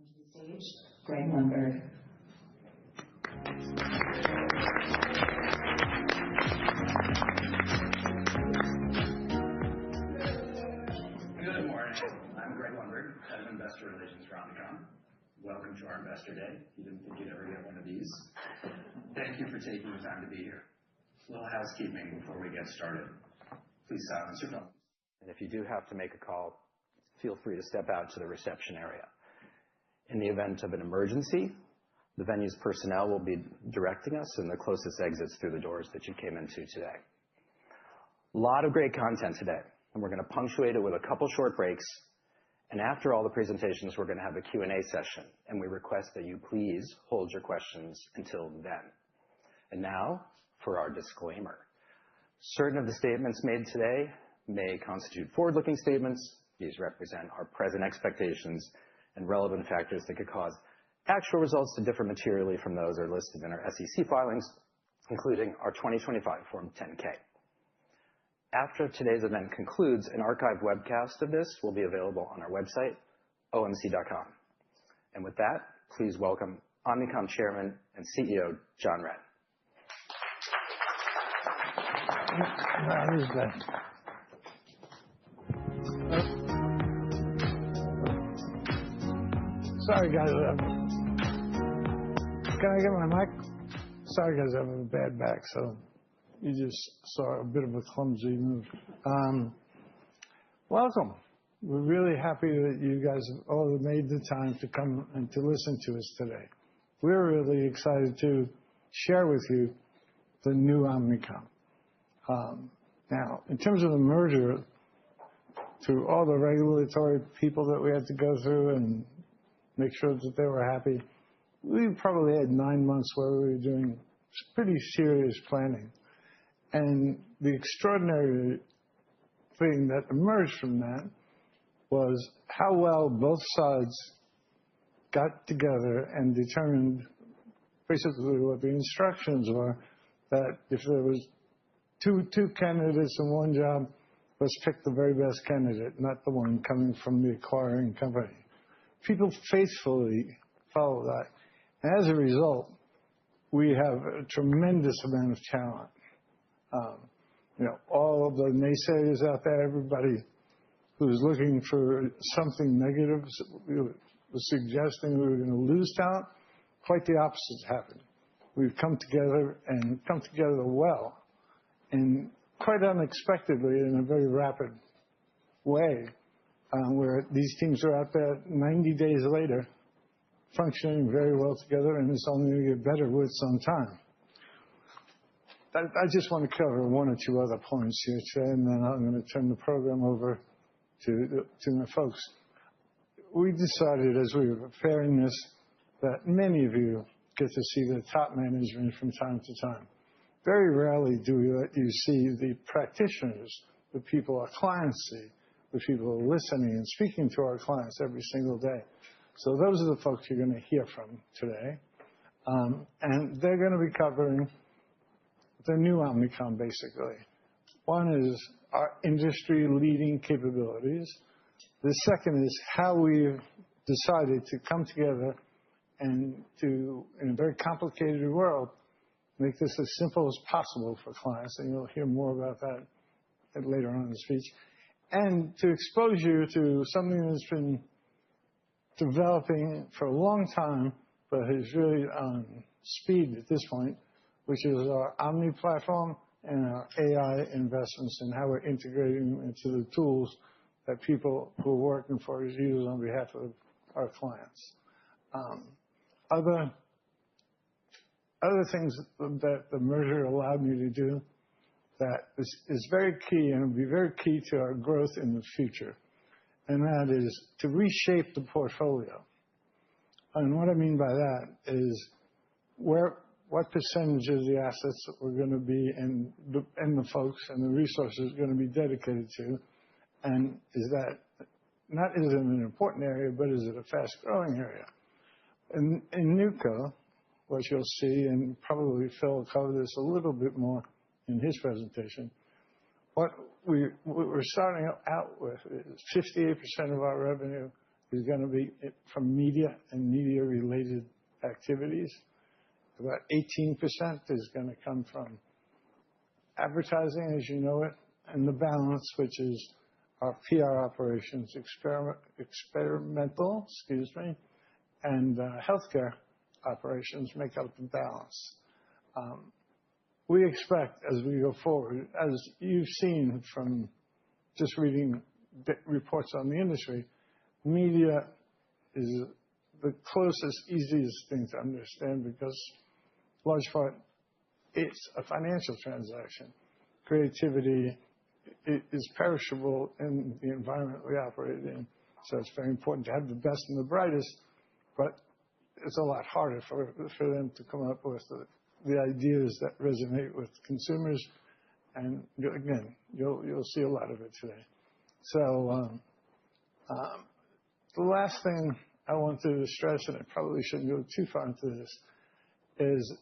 welcome to the stage Greg Lundberg. Good morning. I'm Greg Lundberg, Head of Investor Relations for Omnicom. Welcome to our Investor Day. You didn't think you'd ever get one of these. Thank you for taking the time to be here. A little housekeeping before we get started. Please silence your phone. And if you do have to make a call, feel free to step out to the reception area. In the event of an emergency, the venue's personnel will be directing us in the closest exits through the doors that you came into today. A lot of great content today, and we're going to punctuate it with a couple short breaks. And after all the presentations, we're going to have a Q&A session, and we request that you please hold your questions until then. And now for our disclaimer. Certain of the statements made today may constitute forward-looking statements. These represent our present expectations and relevant factors that could cause actual results to differ materially from those that are listed in our SEC filings, including our 2025 Form 10-K. After today's event concludes, an archived webcast of this will be available on our website, omc.com. And with that, please welcome Omnicom Chairman and CEO, John Wren. Sorry, guys. Can I get my mic? Sorry, guys, I have a bad back, so you just saw a bit of a clumsy move. Welcome. We're really happy that you guys have all made the time to come and to listen to us today. We're really excited to share with you the new Omnicom. Now, in terms of the merger, through all the regulatory people that we had to go through and make sure that they were happy, we probably had 9 months where we were doing pretty serious planning. And the extraordinary thing that emerged from that was how well both sides got together and determined basically what the instructions were, that if there was two candidates in one job, let's pick the very best candidate, not the one coming from the acquiring company. People faithfully follow that. And as a result, we have a tremendous amount of talent. All of the naysayers out there, everybody who's looking for something negative was suggesting we were going to lose talent. Quite the opposite happened. We've come together and come together well, and quite unexpectedly in a very rapid way, where these teams are out there 90 days later, functioning very well together, and it's only going to get better with some time. I just want to cover one or two other points here today, and then I'm going to turn the program over to my folks. We decided as we were preparing this that many of you get to see the top management from time to time. Very rarely do we let you see the practitioners, the people our clients see, the people who are listening and speaking to our clients every single day. So those are the folks you're going to hear from today. And they're going to be covering the new Omnicom, basically. One is our industry-leading capabilities. The second is how we've decided to come together and to, in a very complicated world, make this as simple as possible for clients. And you'll hear more about that later on in the speech. And to expose you to something that's been developing for a long time, but is really on speed at this point, which is our Omni platform and our AI investments and how we're integrating them into the tools that people who are working for us use on behalf of our clients. Other things that the merger allowed me to do that is very key and will be very key to our growth in the future, and that is to reshape the portfolio. And what I mean by that is what percentage of the assets that we're going to be and the folks and the resources are going to be dedicated to, and is it an important area, but is it a fast-growing area? In NewCo, what you'll see, and probably Phil will cover this a little bit more in his presentation, what we're starting out with is 58% of our revenue is going to be from media and media-related activities. About 18% is going to come from advertising, as you know it, and the balance, which is our PR operations, experimental, and healthcare operations make up the balance. We expect, as we go forward, as you've seen from just reading reports on the industry, media is the closest, easiest thing to understand because, large part, it's a financial transaction. Creativity is perishable in the environment we operate in, so it's very important to have the best and the brightest, but it's a lot harder for them to come up with the ideas that resonate with consumers, and again, you'll see a lot of it today. So the last thing I wanted to stress, and I probably shouldn't go too far into this, is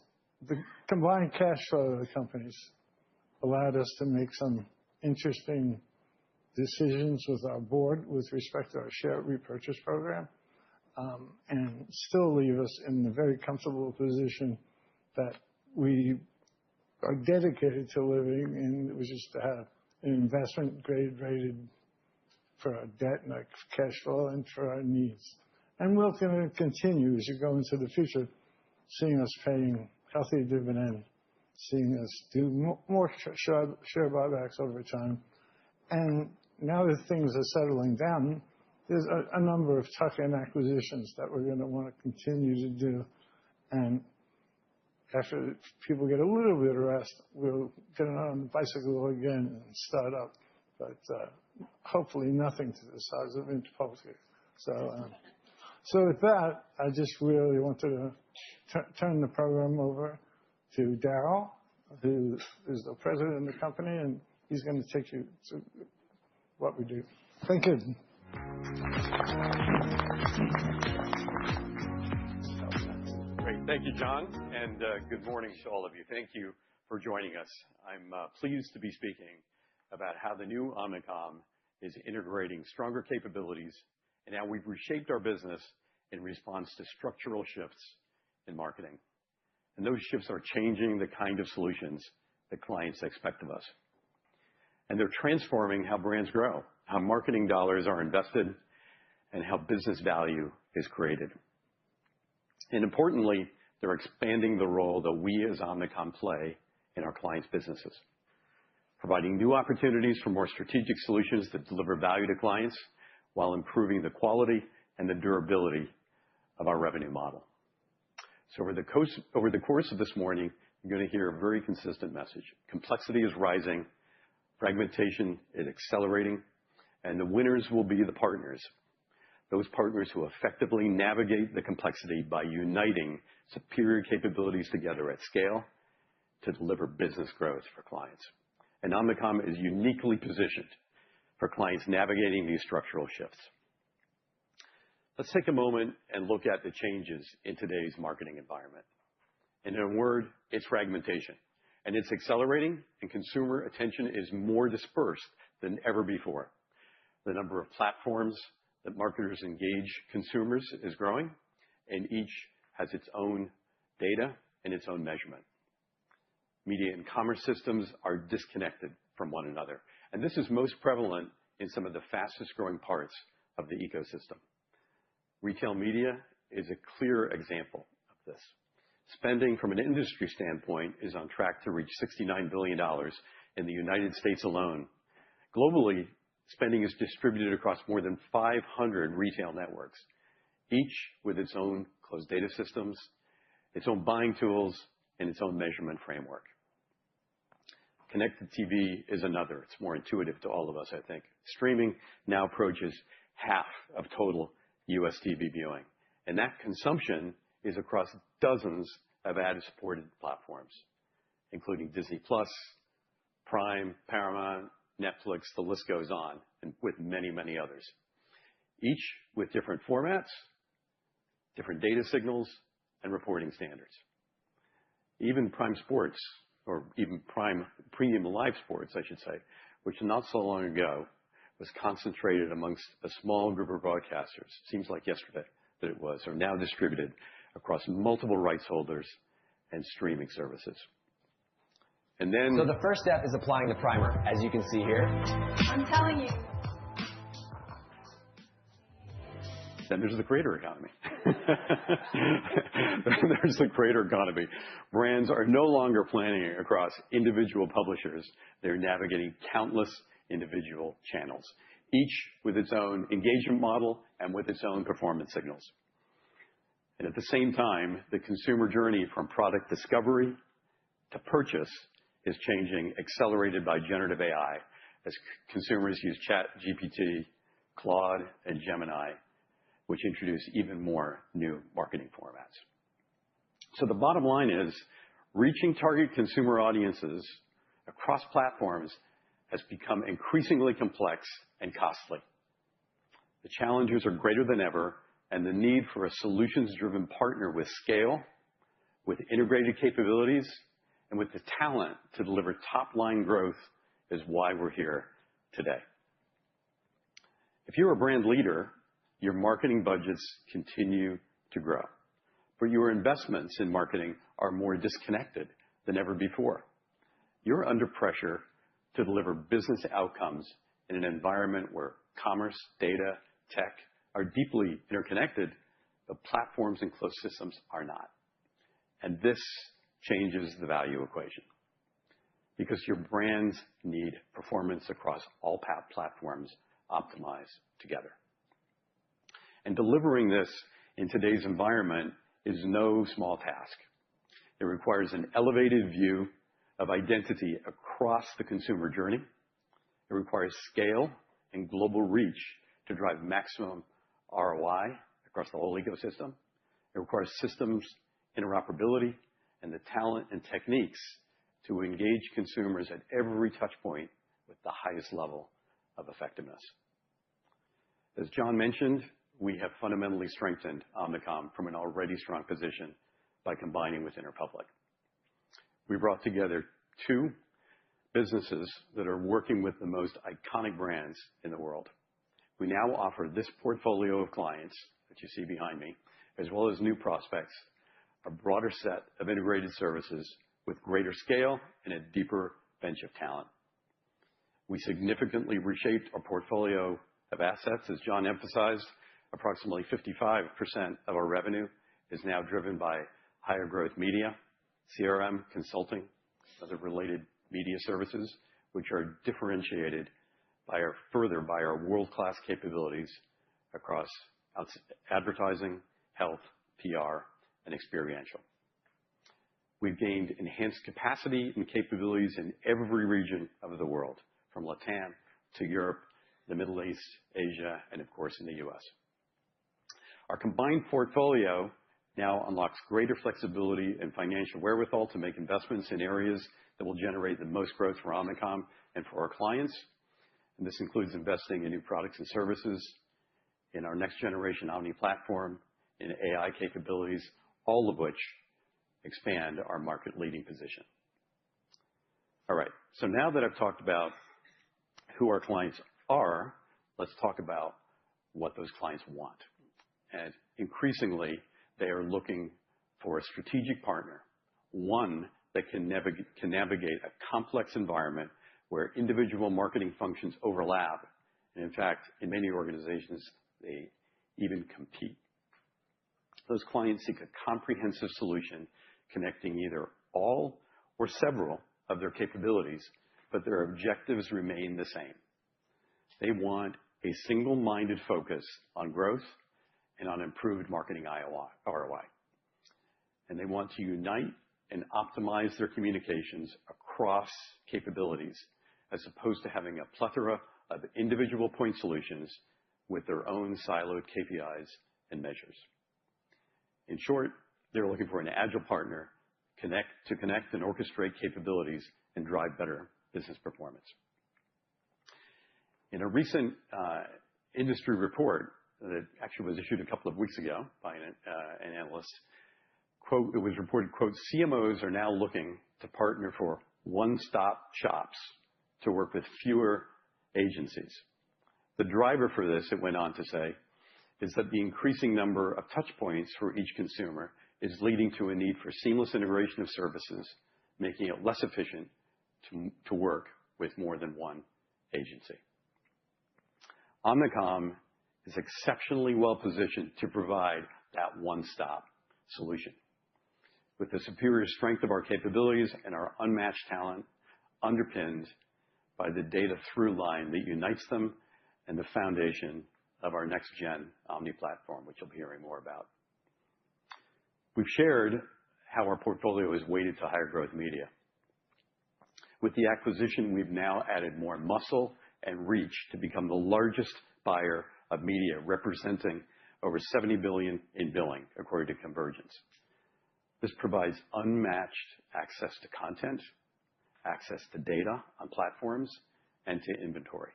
the combined cash flow of the companies allowed us to make some interesting decisions with our board with respect to our share repurchase program, and still leave us in the very comfortable position that we are dedicated to living in, which is to have an investment grade rated for our debt and our cash flow and for our needs. And we're going to continue as you go into the future, seeing us paying healthy dividend, seeing us do more share buybacks over time. And now that things are settling down, there's a number of tuck-in acquisitions that we're going to want to continue to do. And after people get a little bit of rest, we'll get on the bicycle again and start up. But hopefully nothing to the size of Interpublic. So with that, I just really wanted to turn the program over to Darryl, who is the president of the company, and he's going to take you to what we do. Thank you. Great. Thank you, John, and good morning to all of you. Thank you for joining us. I'm pleased to be speaking about how the new Omnicom is integrating stronger capabilities and how we've reshaped our business in response to structural shifts in marketing. And those shifts are changing the kind of solutions that clients expect of us. And they're transforming how brands grow, how marketing dollars are invested, and how business value is created. And importantly, they're expanding the role that we as Omnicom play in our clients' businesses, providing new opportunities for more strategic solutions that deliver value to clients while improving the quality and the durability of our revenue model. So over the course of this morning, you're going to hear a very consistent message. Complexity is rising, fragmentation is accelerating, and the winners will be the partners. Those partners who effectively navigate the complexity by uniting superior capabilities together at scale to deliver business growth for clients. And Omnicom is uniquely positioned for clients navigating these structural shifts. Let's take a moment and look at the changes in today's marketing environment. In a word, it's fragmentation. And it's accelerating, and consumer attention is more dispersed than ever before. The number of platforms that marketers engage consumers is growing, and each has its own data and its own measurement. Media and commerce systems are disconnected from one another. And this is most prevalent in some of the fastest growing parts of the ecosystem. Retail media is a clear example of this. Spending from an industry standpoint is on track to reach $69 billion in the United States alone. Globally, spending is distributed across more than 500 retail networks, each with its own closed data systems, its own buying tools, and its own measurement framework. Connected TV is another. It's more intuitive to all of us, I think. Streaming now approaches half of total U.S. TV viewing, and that consumption is across dozens of ad-supported platforms, including Disney+, Prime, Paramount, Netflix, the list goes on, and with many, many others. Each with different formats, different data signals, and reporting standards. Even Prime Sports, or even Prime Premium Live Sports, I should say, which not so long ago was concentrated amongst a small group of broadcasters. Seems like yesterday that it was, are now distributed across multiple rights holders and streaming services. And then, so the first step is applying the primer, as you can see here. I'm telling you. Then there's the creator economy. Then there's the creator economy. Brands are no longer planning across individual publishers. They're navigating countless individual channels, each with its own engagement model and with its own performance signals. And at the same time, the consumer journey from product discovery to purchase is changing, accelerated by generative AI, as consumers use ChatGPT, Claude, and Gemini, which introduce even more new marketing formats. So the bottom line is, reaching target consumer audiences across platforms has become increasingly complex and costly. The challenges are greater than ever, and the need for a solutions-driven partner with scale, with integrated capabilities, and with the talent to deliver top-line growth is why we're here today. If you're a brand leader, your marketing budgets continue to grow, but your investments in marketing are more disconnected than ever before. You're under pressure to deliver business outcomes in an environment where commerce, data, tech are deeply interconnected, but platforms and closed systems are not. And this changes the value equation, because your brands need performance across all platforms optimized together. And delivering this in today's environment is no small task. It requires an elevated view of identity across the consumer journey. It requires scale and global reach to drive maximum ROI across the whole ecosystem. It requires systems interoperability and the talent and techniques to engage consumers at every touch point with the highest level of effectiveness. As John mentioned, we have fundamentally strengthened Omnicom from an already strong position by combining with Interpublic. We brought together two businesses that are working with the most iconic brands in the world. We now offer this portfolio of clients that you see behind me, as well as new prospects, a broader set of integrated services with greater scale and a deeper bench of talent. We significantly reshaped our portfolio of assets. As John emphasized, approximately 55% of our revenue is now driven by higher growth media, CRM, consulting, other related media services, which are differentiated further by our world-class capabilities across advertising, health, PR, and experiential. We've gained enhanced capacity and capabilities in every region of the world, from LATAM to Europe, the Middle East, Asia, and of course in the US. Our combined portfolio now unlocks greater flexibility and financial wherewithal to make investments in areas that will generate the most growth for Omnicom and for our clients. And this includes investing in new products and services, in our next generation Omni platform, in AI capabilities, all of which expand our market leading position. All right, so now that I've talked about who our clients are, let's talk about what those clients want. And increasingly, they are looking for a strategic partner, one that can navigate a complex environment where individual marketing functions overlap. And in fact, in many organizations, they even compete. Those clients seek a comprehensive solution connecting either all or several of their capabilities, but their objectives remain the same. They want a single-minded focus on growth and on improved marketing ROI. And they want to unite and optimize their communications across capabilities, as opposed to having a plethora of individual point solutions with their own siloed KPIs and measures. In short, they're looking for an agile partner to connect and orchestrate capabilities and drive better business performance. In a recent industry report that actually was issued a couple of weeks ago by an analyst, quote, it was reported, quote, CMOs are now looking to partner for one-stop shops to work with fewer agencies. The driver for this, it went on to say, is that the increasing number of touch points for each consumer is leading to a need for seamless integration of services, making it less efficient to work with more than one agency. Omnicom is exceptionally well positioned to provide that one-stop solution. With the superior strength of our capabilities and our unmatched talent, underpinned by the data through line that unites them and the foundation of our next-gen Omni platform, which you'll be hearing more about. We've shared how our portfolio is weighted to higher growth media. With the acquisition, we've now added more muscle and reach to become the largest buyer of media, representing over $70 billion in billing, according to Convergence. This provides unmatched access to content, access to data on platforms, and to inventory.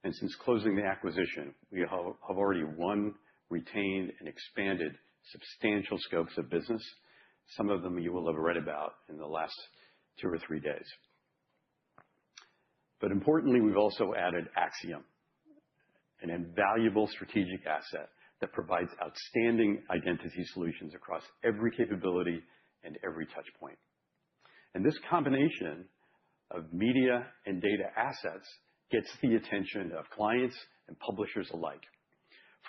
And since closing the acquisition, we have already won, retained, and expanded substantial scopes of business. Some of them you will have read about in the last 2 or 3 days. But importantly, we've also added Acxiom, an invaluable strategic asset that provides outstanding identity solutions across every capability and every touch point. And this combination of media and data assets gets the attention of clients and publishers alike,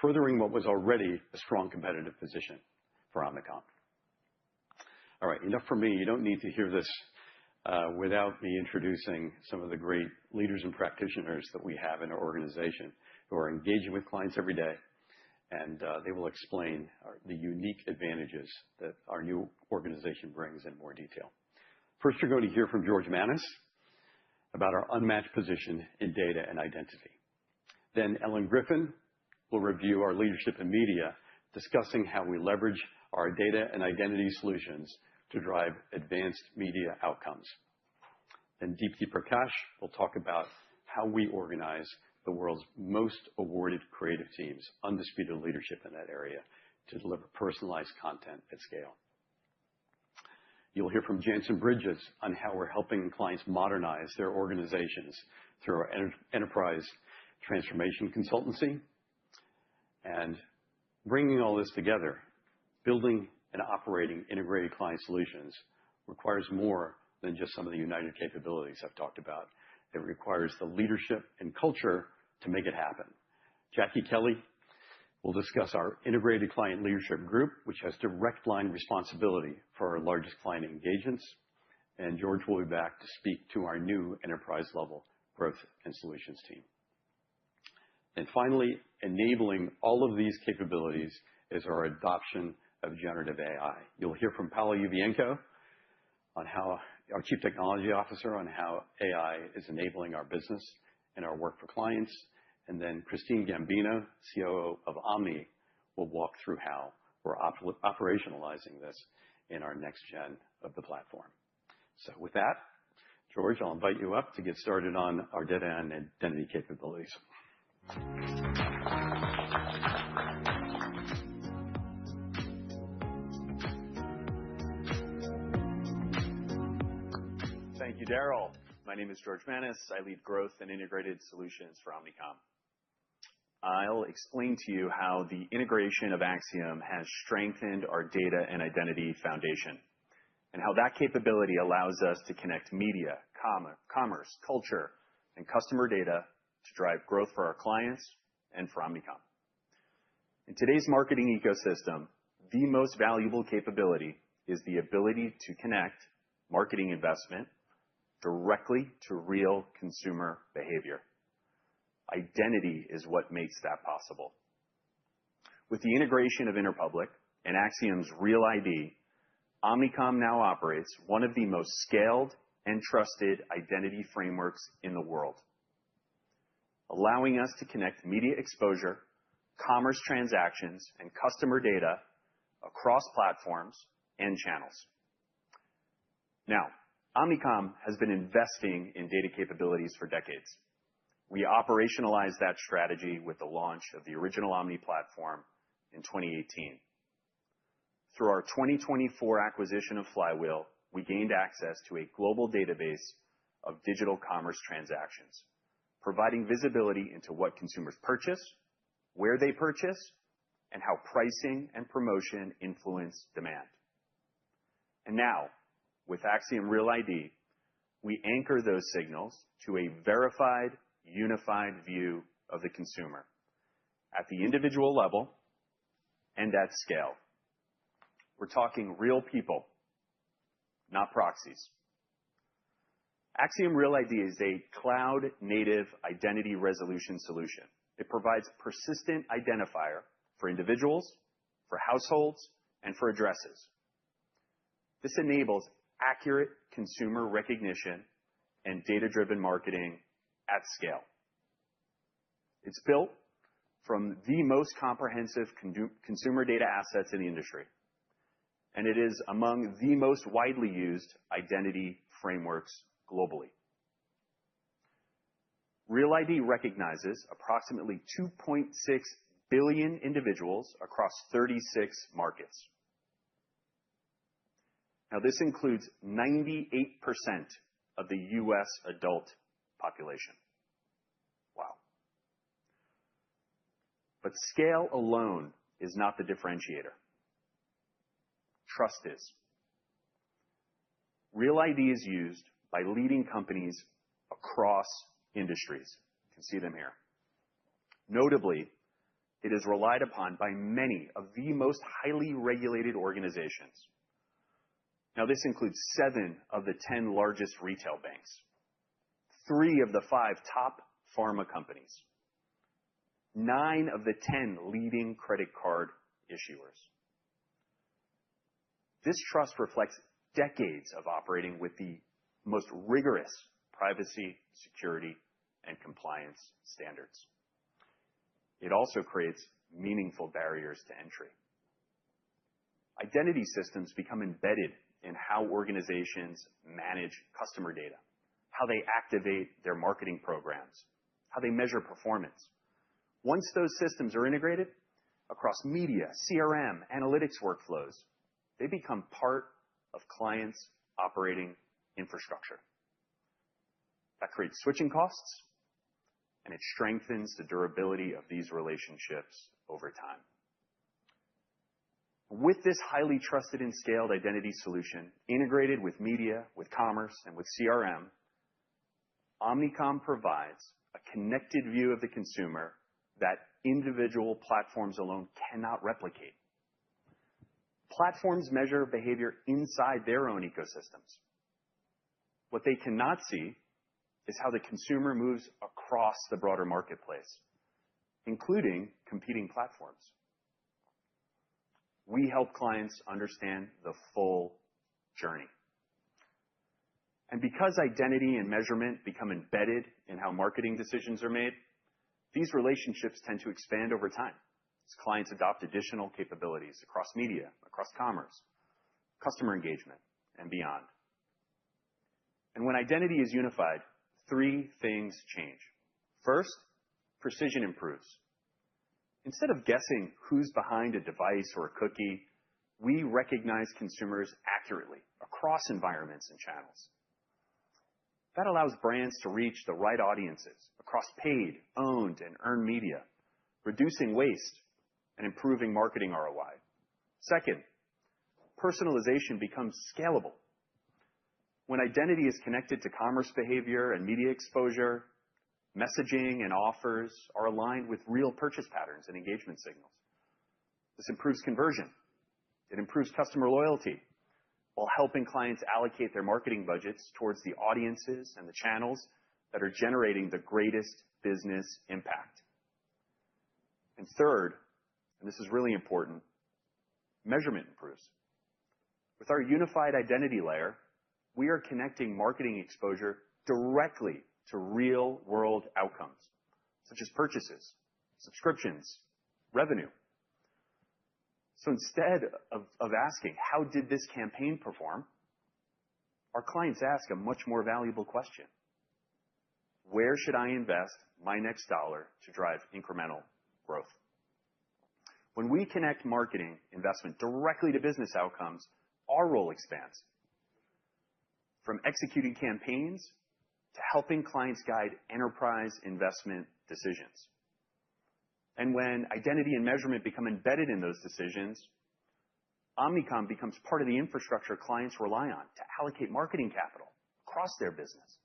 furthering what was already a strong competitive position for Omnicom. All right, enough for me. You don't need to hear this without me introducing some of the great leaders and practitioners that we have in our organization who are engaging with clients every day, and they will explain the unique advantages that our new organization brings in more detail. First, you're going to hear from George Manis about our unmatched position in data and identity. Then Ellen Griffin will review our leadership in media, discussing how we leverage our data and identity solutions to drive advanced media outcomes. Then Deepti Prakash will talk about how we organize the world's most awarded creative teams, undisputed leadership in that area, to deliver personalized content at scale. You'll hear from Jansen Bridges on how we're helping clients modernize their organizations through our enterprise transformation consultancy. And bringing all this together, building and operating integrated client solutions requires more than just some of the united capabilities I've talked about. It requires the leadership and culture to make it happen. Jackie Kelly will discuss our integrated client leadership group, which has direct line responsibility for our largest client engagements. And George will be back to speak to our new enterprise level growth and solutions team. And finally, enabling all of these capabilities is our adoption of generative AI. You'll hear from Paolo Yuvienko, our Chief Technology Officer, on how AI is enabling our business and our work for clients. And then Christine Gambino, COO of Omni, will walk through how we're operationalizing this in our next gen of the platform. So with that, George, I'll invite you up to get started on our data and identity capabilities. Thank you, Daryl. My name is George Manis. I lead growth and integrated solutions for Omnicom. I'll explain to you how the integration of Acxiom has strengthened our data and identity foundation, and how that capability allows us to connect media, commerce, culture, and customer data to drive growth for our clients and for Omnicom. In today's marketing ecosystem, the most valuable capability is the ability to connect marketing investment directly to real consumer behavior. Identity is what makes that possible. With the integration of Interpublic and Acxiom's Real ID, Omnicom now operates one of the most scaled and trusted identity frameworks in the world, allowing us to connect media exposure, commerce transactions, and customer data across platforms and channels. Now, Omnicom has been investing in data capabilities for decades. We operationalized that strategy with the launch of the original Omni platform in 2018. Through our 2024 acquisition of Flywheel, we gained access to a global database of digital commerce transactions, providing visibility into what consumers purchase, where they purchase, and how pricing and promotion influence demand. And now, with Acxiom Real ID, we anchor those signals to a verified, unified view of the consumer at the individual level and at scale. We're talking real people, not proxies. Acxiom Real ID is a cloud-native identity resolution solution. It provides persistent identifier for individuals, for households, and for addresses. This enables accurate consumer recognition and data-driven marketing at scale. It's built from the most comprehensive consumer data assets in the industry, and it is among the most widely used identity frameworks globally. Real ID recognizes approximately 2.6 billion individuals across 36 markets. Now, this includes 98% of the U.S. adult population. Wow. But scale alone is not the differentiator. Trust is. Real ID is used by leading companies across industries. You can see them here. Notably, it is relied upon by many of the most highly regulated organizations. Now, this includes 7 of the 10 largest retail banks, 3 of the 5 top pharma companies, 9 of the 10 leading credit card issuers. This trust reflects decades of operating with the most rigorous privacy, security, and compliance standards. It also creates meaningful barriers to entry. Identity systems become embedded in how organizations manage customer data, how they activate their marketing programs, how they measure performance. Once those systems are integrated across media, CRM, analytics workflows, they become part of clients' operating infrastructure. That creates switching costs, and it strengthens the durability of these relationships over time. With this highly trusted and scaled identity solution, integrated with media, with commerce, and with CRM, Omnicom provides a connected view of the consumer that individual platforms alone cannot replicate. Platforms measure behavior inside their own ecosystems. What they cannot see is how the consumer moves across the broader marketplace, including competing platforms. We help clients understand the full journey. And because identity and measurement become embedded in how marketing decisions are made, these relationships tend to expand over time as clients adopt additional capabilities across media, across commerce, customer engagement, and beyond. And when identity is unified, 3 things change. First, precision improves. Instead of guessing who's behind a device or a cookie, we recognize consumers accurately across environments and channels. That allows brands to reach the right audiences across paid, owned, and earned media, reducing waste and improving marketing ROI. Second, personalization becomes scalable. When identity is connected to commerce behavior and media exposure, messaging and offers are aligned with real purchase patterns and engagement signals. This improves conversion. It improves customer loyalty while helping clients allocate their marketing budgets towards the audiences and the channels that are generating the greatest business impact. And third, and this is really important, measurement improves. With our unified identity layer, we are connecting marketing exposure directly to real-world outcomes, such as purchases, subscriptions, revenue. So instead of asking, how did this campaign perform, our clients ask a much more valuable question. Where should I invest my next dollar to drive incremental growth? When we connect marketing investment directly to business outcomes, our role expands. From executing campaigns to helping clients guide enterprise investment decisions. And when identity and measurement become embedded in those decisions, Omnicom becomes part of the infrastructure clients rely on to allocate marketing capital across their business.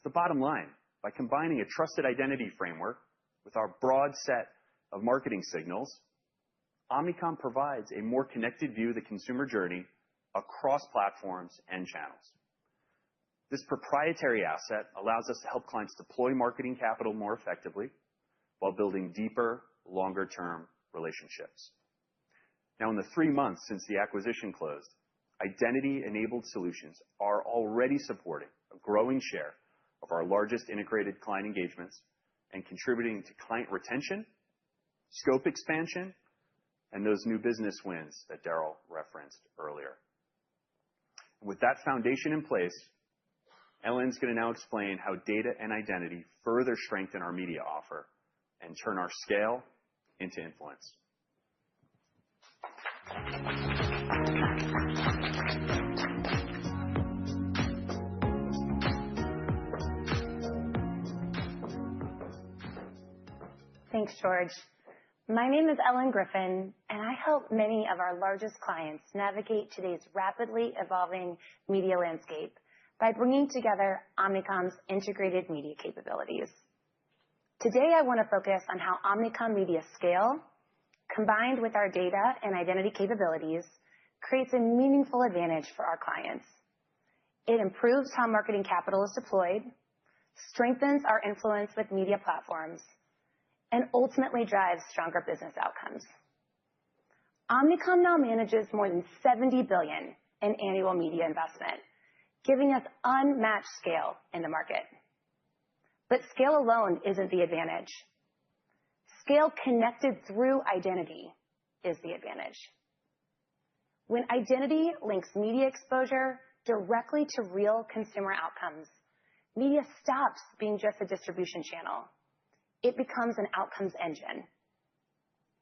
The bottom line, by combining a trusted identity framework with our broad set of marketing signals, Omnicom provides a more connected view of the consumer journey across platforms and channels. This proprietary asset allows us to help clients deploy marketing capital more effectively while building deeper, longer-term relationships. Now, in the 3 months since the acquisition closed, identity-enabled solutions are already supporting a growing share of our largest integrated client engagements and contributing to client retention, scope expansion, and those new business wins that Daryl referenced earlier. With that foundation in place, Ellen's going to now explain how data and identity further strengthen our media offer and turn our scale into influence. Thanks, George. My name is Ellen Griffin, and I help many of our largest clients navigate today's rapidly evolving media landscape by bringing together Omnicom's integrated media capabilities. Today, I want to focus on how Omnicom Media scale, combined with our data and identity capabilities, creates a meaningful advantage for our clients. It improves how marketing capital is deployed, strengthens our influence with media platforms, and ultimately drives stronger business outcomes. Omnicom now manages more than $70 billion in annual media investment, giving us unmatched scale in the market. But scale alone isn't the advantage. Scale connected through identity is the advantage. When identity links media exposure directly to real consumer outcomes, media stops being just a distribution channel. It becomes an outcomes engine.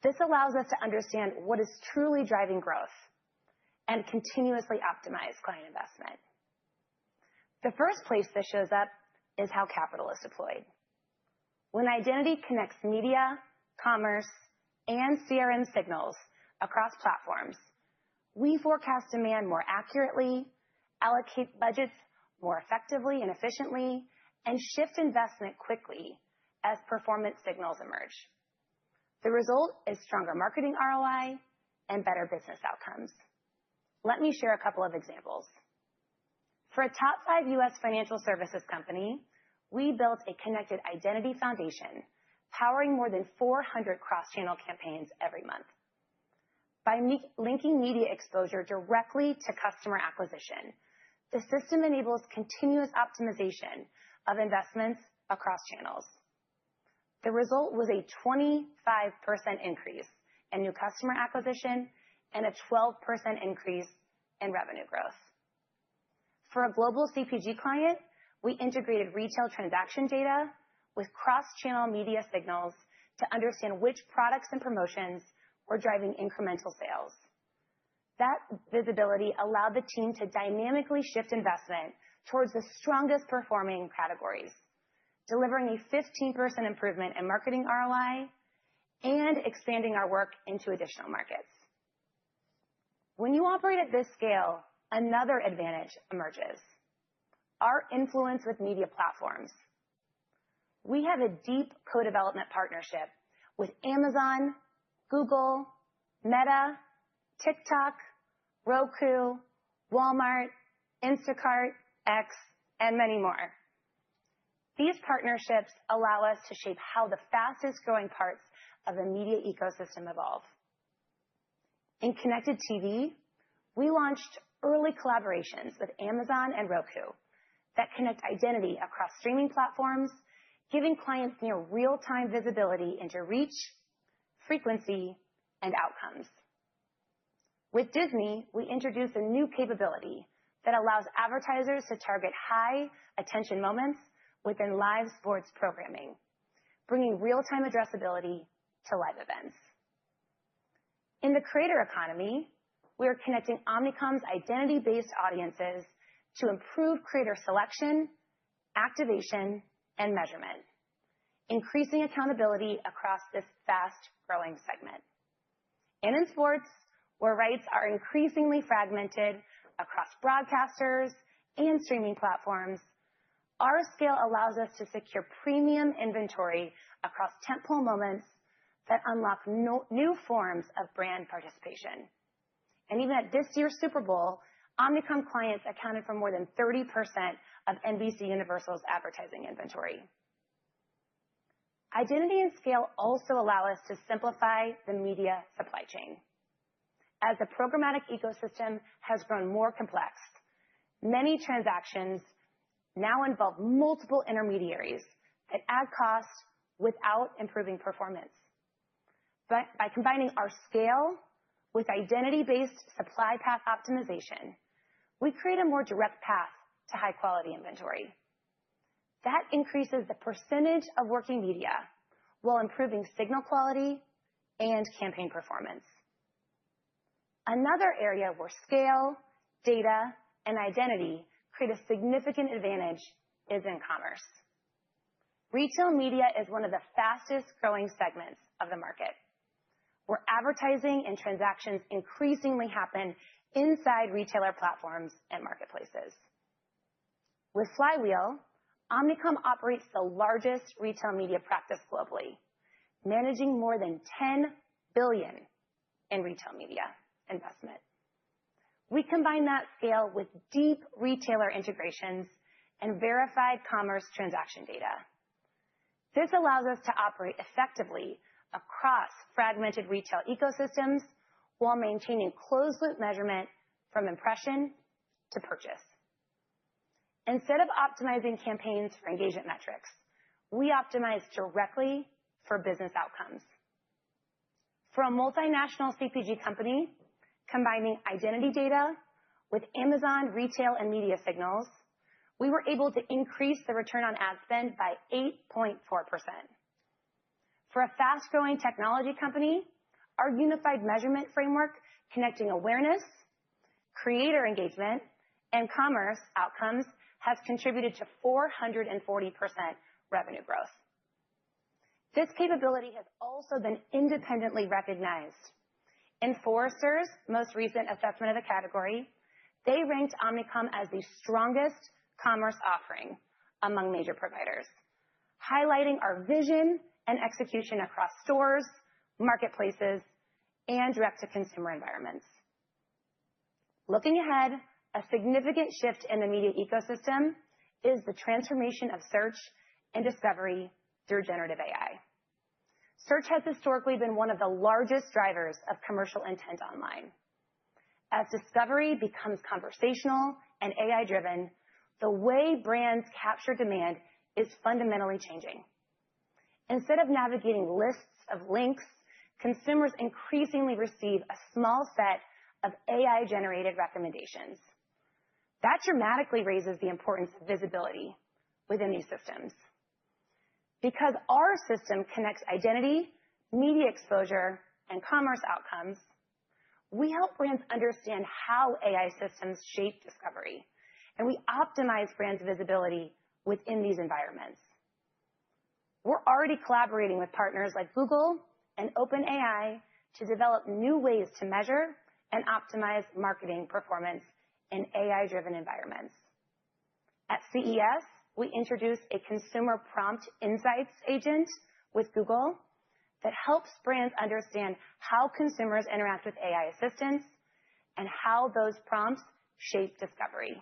This allows us to understand what is truly driving growth and continuously optimize client investment. The first place this shows up is how capital is deployed. When identity connects media, commerce, and CRM signals across platforms, we forecast demand more accurately, allocate budgets more effectively and efficiently, and shift investment quickly as performance signals emerge. The result is stronger marketing ROI and better business outcomes. Let me share a couple of examples. For a top 5 U.S. financial services company, we built a connected identity foundation powering more than 400 cross-channel campaigns every month. By linking media exposure directly to customer acquisition, the system enables continuous optimization of investments across channels. The result was a 25% increase in new customer acquisition and a 12% increase in revenue growth. For a global CPG client, we integrated retail transaction data with cross-channel media signals to understand which products and promotions were driving incremental sales. That visibility allowed the team to dynamically shift investment towards the strongest performing categories, delivering a 15% improvement in marketing ROI and expanding our work into additional markets. When you operate at this scale, another advantage emerges: our influence with media platforms. We have a deep co-development partnership with Amazon, Google, Meta, TikTok, Roku, Walmart, Instacart, X, and many more. These partnerships allow us to shape how the fastest growing parts of the media ecosystem evolve. In connected TV, we launched early collaborations with Amazon and Roku that connect identity across streaming platforms, giving clients near real-time visibility into reach, frequency, and outcomes. With Disney, we introduced a new capability that allows advertisers to target high attention moments within live sports programming, bringing real-time addressability to live events. In the creator economy, we are connecting Omnicom's identity-based audiences to improve creator selection activation, and measurement, increasing accountability across this fast-growing segment. And in sports, where rights are increasingly fragmented across broadcasters and streaming platforms, our scale allows us to secure premium inventory across tentpole moments that unlock new forms of brand participation. And even at this year's Super Bowl, Omnicom clients accounted for more than 30% of NBCUniversal's advertising inventory. Identity and scale also allow us to simplify the media supply chain. As the programmatic ecosystem has grown more complex, many transactions now involve multiple intermediaries that add cost without improving performance. But by combining our scale with identity-based supply path optimization, we create a more direct path to high-quality inventory. That increases the percentage of working media while improving signal quality and campaign performance. Another area where scale, data, and identity create a significant advantage is in commerce. Retail media is one of the fastest-growing segments of the market, where advertising and transactions increasingly happen inside retailer platforms and marketplaces. With Flywheel, Omnicom operates the largest retail media practice globally, managing more than $10 billion in retail media investment. We combine that scale with deep retailer integrations and verified commerce transaction data. This allows us to operate effectively across fragmented retail ecosystems while maintaining closed-loop measurement from impression to purchase. Instead of optimizing campaigns for engagement metrics, we optimize directly for business outcomes. For a multinational CPG company, combining identity data with Amazon retail and media signals, we were able to increase the return on ad spend by 8.4%. For a fast-growing technology company, our unified measurement framework connecting awareness, creator engagement, and commerce outcomes has contributed to 440% revenue growth. This capability has also been independently recognized. In Forrester's most recent assessment of the category, they ranked Omnicom as the strongest commerce offering among major providers, highlighting our vision and execution across stores, marketplaces, and direct-to-consumer environments. Looking ahead, a significant shift in the media ecosystem is the transformation of search and discovery through generative AI. Search has historically been one of the largest drivers of commercial intent online. As discovery becomes conversational and AI-driven, the way brands capture demand is fundamentally changing. Instead of navigating lists of links, consumers increasingly receive a small set of AI-generated recommendations. That dramatically raises the importance of visibility within these systems. Because our system connects identity, media exposure, and commerce outcomes, we help brands understand how AI systems shape discovery, and we optimize brands' visibility within these environments. We're already collaborating with partners like Google and OpenAI to develop new ways to measure and optimize marketing performance in AI-driven environments. At CES, we introduced a consumer prompt insights agent with Google that helps brands understand how consumers interact with AI assistants and how those prompts shape discovery.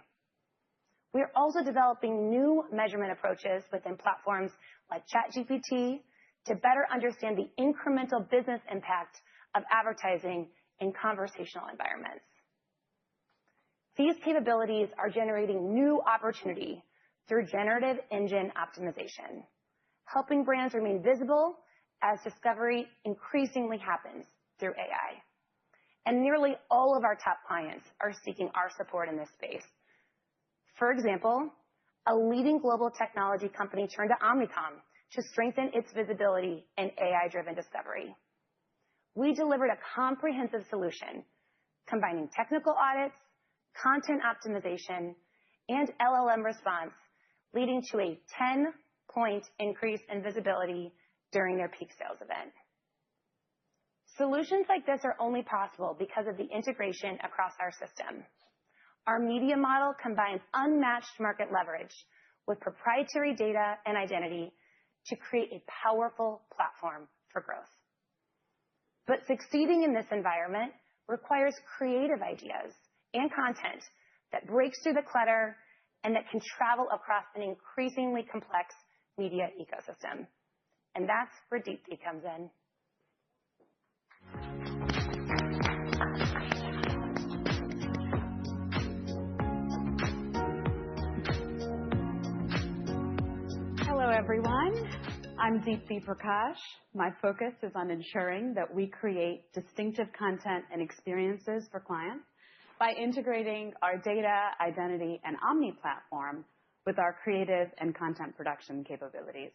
We are also developing new measurement approaches within platforms like ChatGPT to better understand the incremental business impact of advertising in conversational environments. These capabilities are generating new opportunity through generative engine optimization, helping brands remain visible as discovery increasingly happens through AI. And nearly all of our top clients are seeking our support in this space. For example, a leading global technology company turned to Omnicom to strengthen its visibility in AI-driven discovery. We delivered a comprehensive solution combining technical audits, content optimization, and LLM response leading to a 10-point increase in visibility during their peak sales event. Solutions like this are only possible because of the integration across our system. Our media model combines unmatched market leverage with proprietary data and identity to create a powerful platform for growth. But succeeding in this environment requires creative ideas and content that breaks through the clutter and that can travel across an increasingly complex media ecosystem. And that's where Deepti comes in. Hello, everyone. I'm Deepti Prakash. My focus is on ensuring that we create distinctive content and experiences for clients by integrating our data, identity, and Omni platform with our creative and content production capabilities.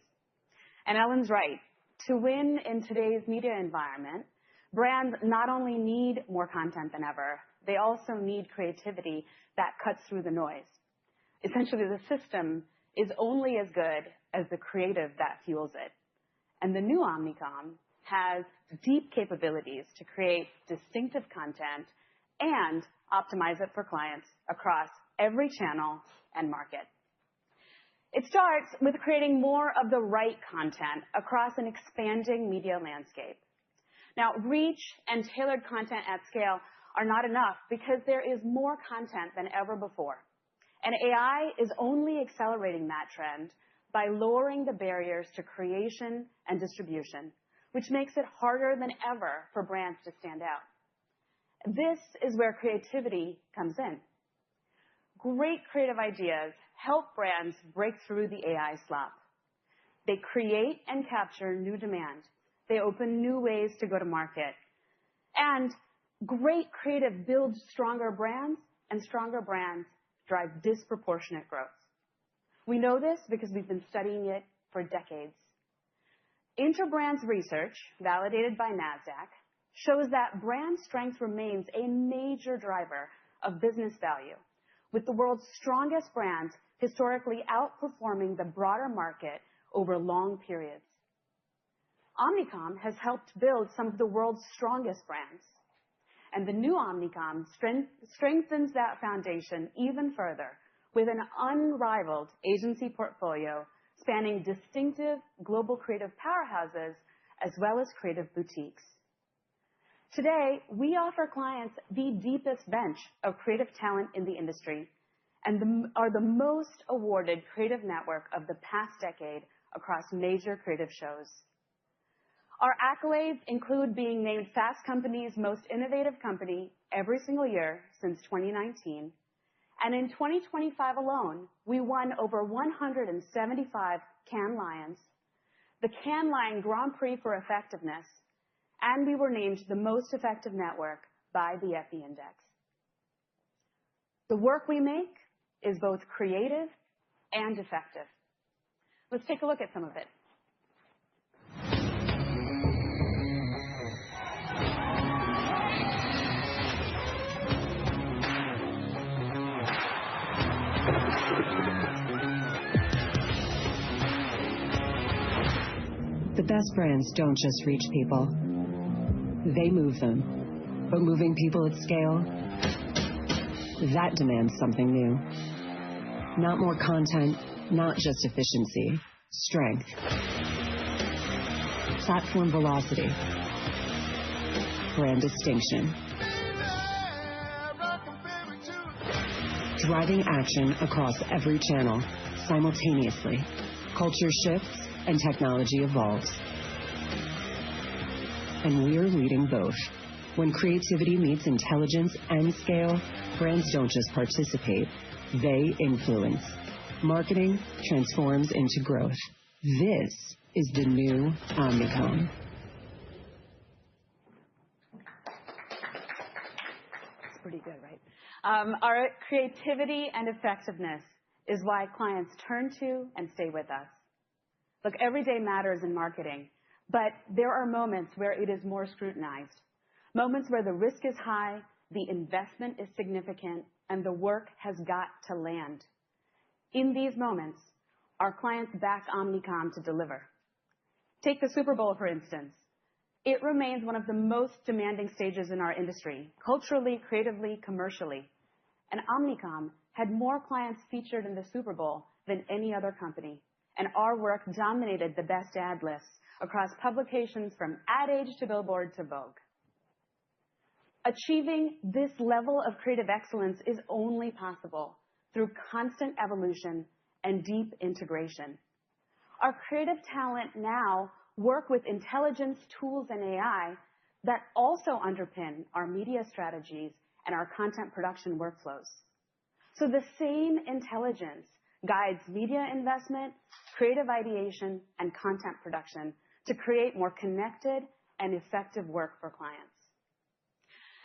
And Ellen's right. To win in today's media environment, brands not only need more content than ever, they also need creativity that cuts through the noise. Essentially, the system is only as good as the creative that fuels it. And the new Omnicom has deep capabilities to create distinctive content and optimize it for clients across every channel and market. It starts with creating more of the right content across an expanding media landscape. Now, reach and tailored content at scale are not enough because there is more content than ever before. And AI is only accelerating that trend by lowering the barriers to creation and distribution, which makes it harder than ever for brands to stand out. This is where creativity comes in. Great creative ideas help brands break through the AI slop. They create and capture new demand. They open new ways to go to market. And great creative builds stronger brands, and stronger brands drive disproportionate growth. We know this because we've been studying it for decades. Interbrands research, validated by NASDAQ, shows that brand strength remains a major driver of business value, with the world's strongest brands historically outperforming the broader market over long periods. Omnicom has helped build some of the world's strongest brands, and the new Omnicom strengthens that foundation even further with an unrivaled agency portfolio spanning distinctive global creative powerhouses as well as creative boutiques. Today, we offer clients the deepest bench of creative talent in the industry and are the most awarded creative network of the past decade across major creative shows. Our accolades include being named Fast Company's most innovative company every single year since 2019. And in 2025 alone, we won over 175 Cannes Lions, the Cannes Lion Grand Prix for Effectiveness, and we were named the most effective network by the Effie Index. The work we make is both creative and effective. Let's take a look at some of it. The best brands don't just reach people. They move them. But moving people at scale, that demands something new. Not more content, not just efficiency, strength. Platform velocity. Brand distinction. Driving action across every channel simultaneously. Culture shifts and technology evolves. And we're leading both. When creativity meets intelligence and scale, brands don't just participate, they influence. Marketing transforms into growth. This is the new Omnicom. It's pretty good, right? Our creativity and effectiveness is why clients turn to and stay with us. Look, every day matters in marketing, but there are moments where it is more scrutinized. Moments where the risk is high, the investment is significant, and the work has got to land. In these moments, our clients back Omnicom to deliver. Take the Super Bowl, for instance. It remains one of the most demanding stages in our industry, culturally, creatively, commercially. And Omnicom had more clients featured in the Super Bowl than any other company. And our work dominated the best ad lists across publications from Ad Age to Billboard to Vogue. Achieving this level of creative excellence is only possible through constant evolution and deep integration. Our creative talent now work with intelligence, tools, and AI that also underpin our media strategies and our content production workflows. So the same intelligence guides media investment, creative ideation, and content production to create more connected and effective work for clients.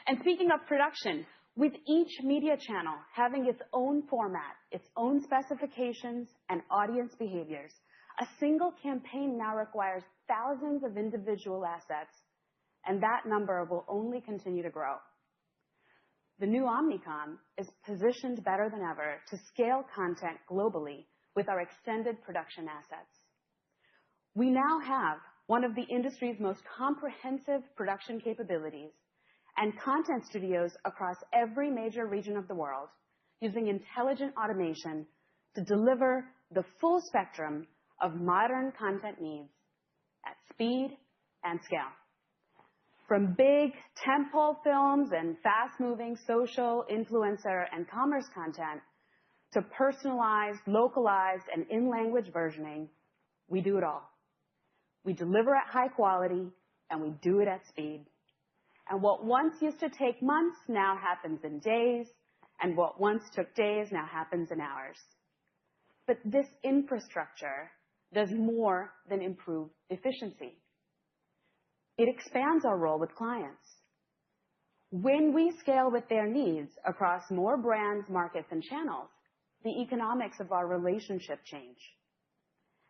And speaking of production, with each media channel having its own format, its own specifications, and audience behaviors, a single campaign now requires thousands of individual assets, and that number will only continue to grow. The new Omnicom is positioned better than ever to scale content globally with our extended production assets. We now have one of the industry's most comprehensive production capabilities and content studios across every major region of the world using intelligent automation to deliver the full spectrum of modern content needs at speed and scale. From big tentpole films and fast-moving social, influencer, and commerce content to personalized, localized, and in-language versioning, we do it all. We deliver at high quality, and we do it at speed. And what once used to take months now happens in days, and what once took days now happens in hours. But this infrastructure does more than improve efficiency. It expands our role with clients. When we scale with their needs across more brands, markets, and channels, the economics of our relationship change.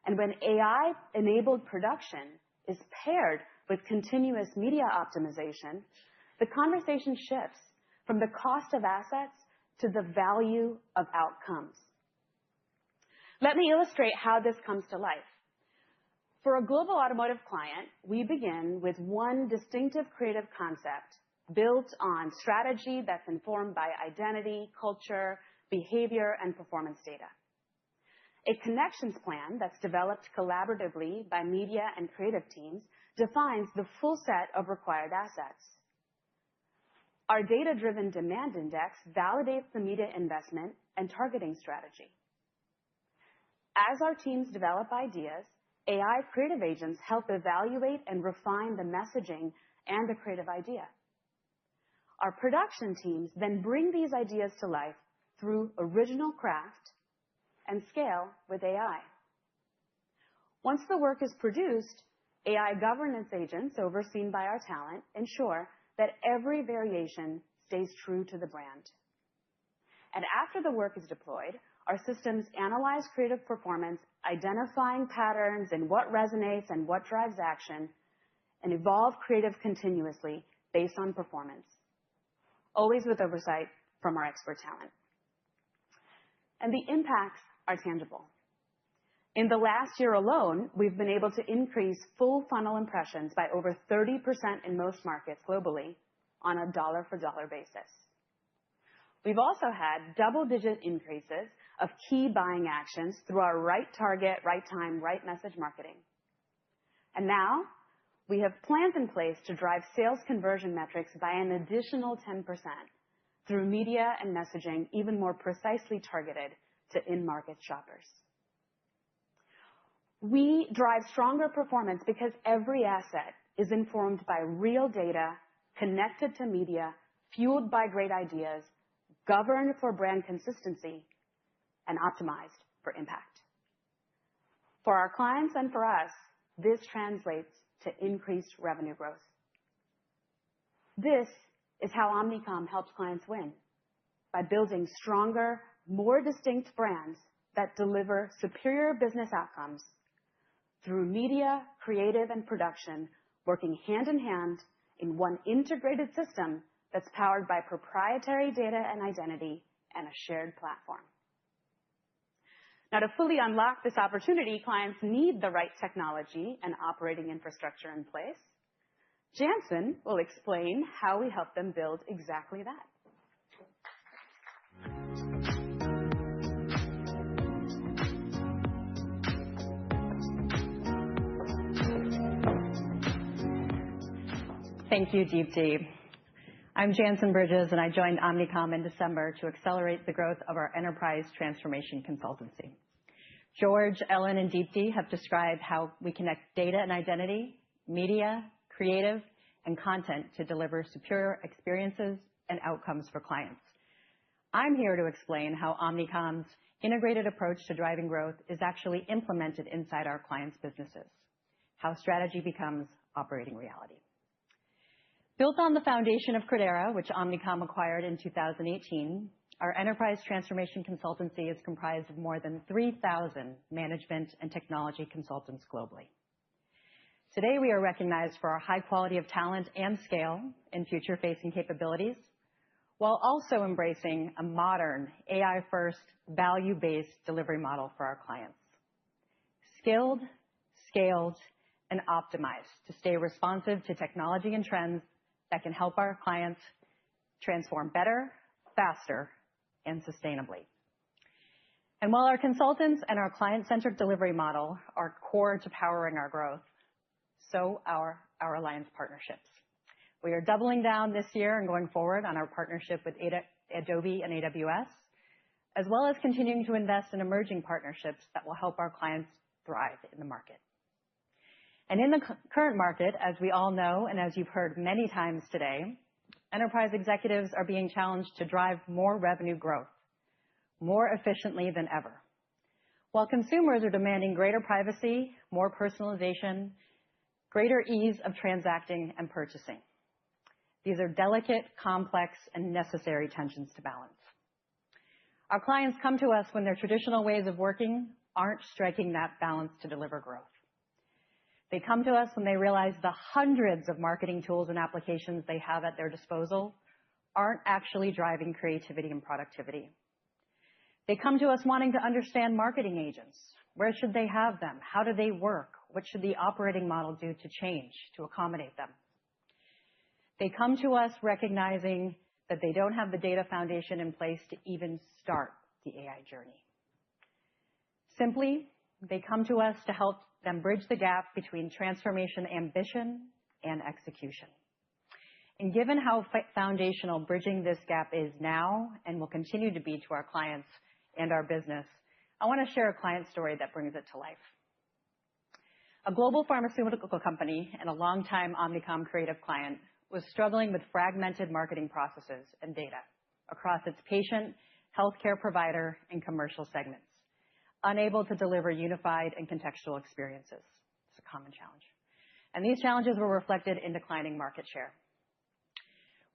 And when AI-enabled production is paired with continuous media optimization, the conversation shifts from the cost of assets to the value of outcomes. Let me illustrate how this comes to life. For a global automotive client, we begin with one distinctive creative concept built on strategy that's informed by identity, culture, behavior, and performance data. A connections plan that's developed collaboratively by media and creative teams defines the full set of required assets. Our data-driven demand index validates the media investment and targeting strategy. As our teams develop ideas, AI creative agents help evaluate and refine the messaging and the creative idea. Our production teams then bring these ideas to life through original craft and scale with AI. Once the work is produced, AI governance agents overseen by our talent ensure that every variation stays true to the brand. And after the work is deployed, our systems analyze creative performance, identifying patterns in what resonates and what drives action, and evolve creative continuously based on performance, always with oversight from our expert talent. And the impacts are tangible. In the last year alone, we've been able to increase full funnel impressions by over 30% in most markets globally on a dollar-for-dollar basis. We've also had double-digit increases of key buying actions through our right target, right time, right message marketing. And now we have plans in place to drive sales conversion metrics by an additional 10% through media and messaging even more precisely targeted to in-market shoppers. We drive stronger performance because every asset is informed by real data, connected to media, fueled by great ideas, governed for brand consistency, and optimized for impact. For our clients and for us, this translates to increased revenue growth. This is how Omnicom helps clients win, by building stronger, more distinct brands that deliver superior business outcomes through media, creative, and production, working hand in hand in one integrated system that's powered by proprietary data and identity and a shared platform. Now, to fully unlock this opportunity, clients need the right technology and operating infrastructure in place. Jansen will explain how we help them build exactly that. Thank you, Deepti. I'm Jansen Bridges, and I joined Omnicom in December to accelerate the growth of our enterprise transformation consultancy. George, Ellen, and Deepti have described how we connect data and identity, media, creative, and content to deliver superior experiences and outcomes for clients. I'm here to explain how Omnicom's integrated approach to driving growth is actually implemented inside our clients' businesses, how strategy becomes operating reality. Built on the foundation of Credera, which Omnicom acquired in 2018, our enterprise transformation consultancy is comprised of more than 3,000 management and technology consultants globally. Today, we are recognized for our high quality of talent and scale in future-facing capabilities, while also embracing a modern, AI-first, value-based delivery model for our clients. Skilled, scaled, and optimized to stay responsive to technology and trends that can help our clients transform better, faster, and sustainably. And while our consultants and our client-centric delivery model are core to powering our growth, so are our alliance partnerships. We are doubling down this year and going forward on our partnership with Adobe and AWS, as well as continuing to invest in emerging partnerships that will help our clients thrive in the market. And in the current market, as we all know, and as you've heard many times today, enterprise executives are being challenged to drive more revenue growth more efficiently than ever, while consumers are demanding greater privacy, more personalization, greater ease of transacting and purchasing. These are delicate, complex, and necessary tensions to balance. Our clients come to us when their traditional ways of working aren't striking that balance to deliver growth. They come to us when they realize the hundreds of marketing tools and applications they have at their disposal aren't actually driving creativity and productivity. They come to us wanting to understand marketing agents. Where should they have them? How do they work? What should the operating model do to change, to accommodate them? They come to us recognizing that they don't have the data foundation in place to even start the AI journey. Simply, they come to us to help them bridge the gap between transformation ambition and execution. And given how foundational bridging this gap is now and will continue to be to our clients and our business, I want to share a client story that brings it to life. A global pharmaceutical company and a longtime Omnicom creative client was struggling with fragmented marketing processes and data across its patient, healthcare provider, and commercial segments, unable to deliver unified and contextual experiences. It's a common challenge. And these challenges were reflected in declining market share.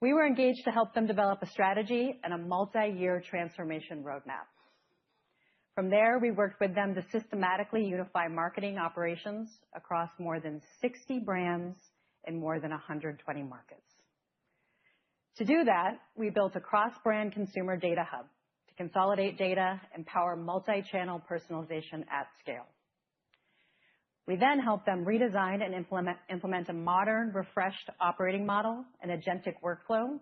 We were engaged to help them develop a strategy and a multi-year transformation roadmap. From there, we worked with them to systematically unify marketing operations across more than 60 brands in more than 120 markets. To do that, we built a cross-brand consumer data hub to consolidate data and power multi-channel personalization at scale. We then helped them redesign and implement a modern, refreshed operating model and agentic workflow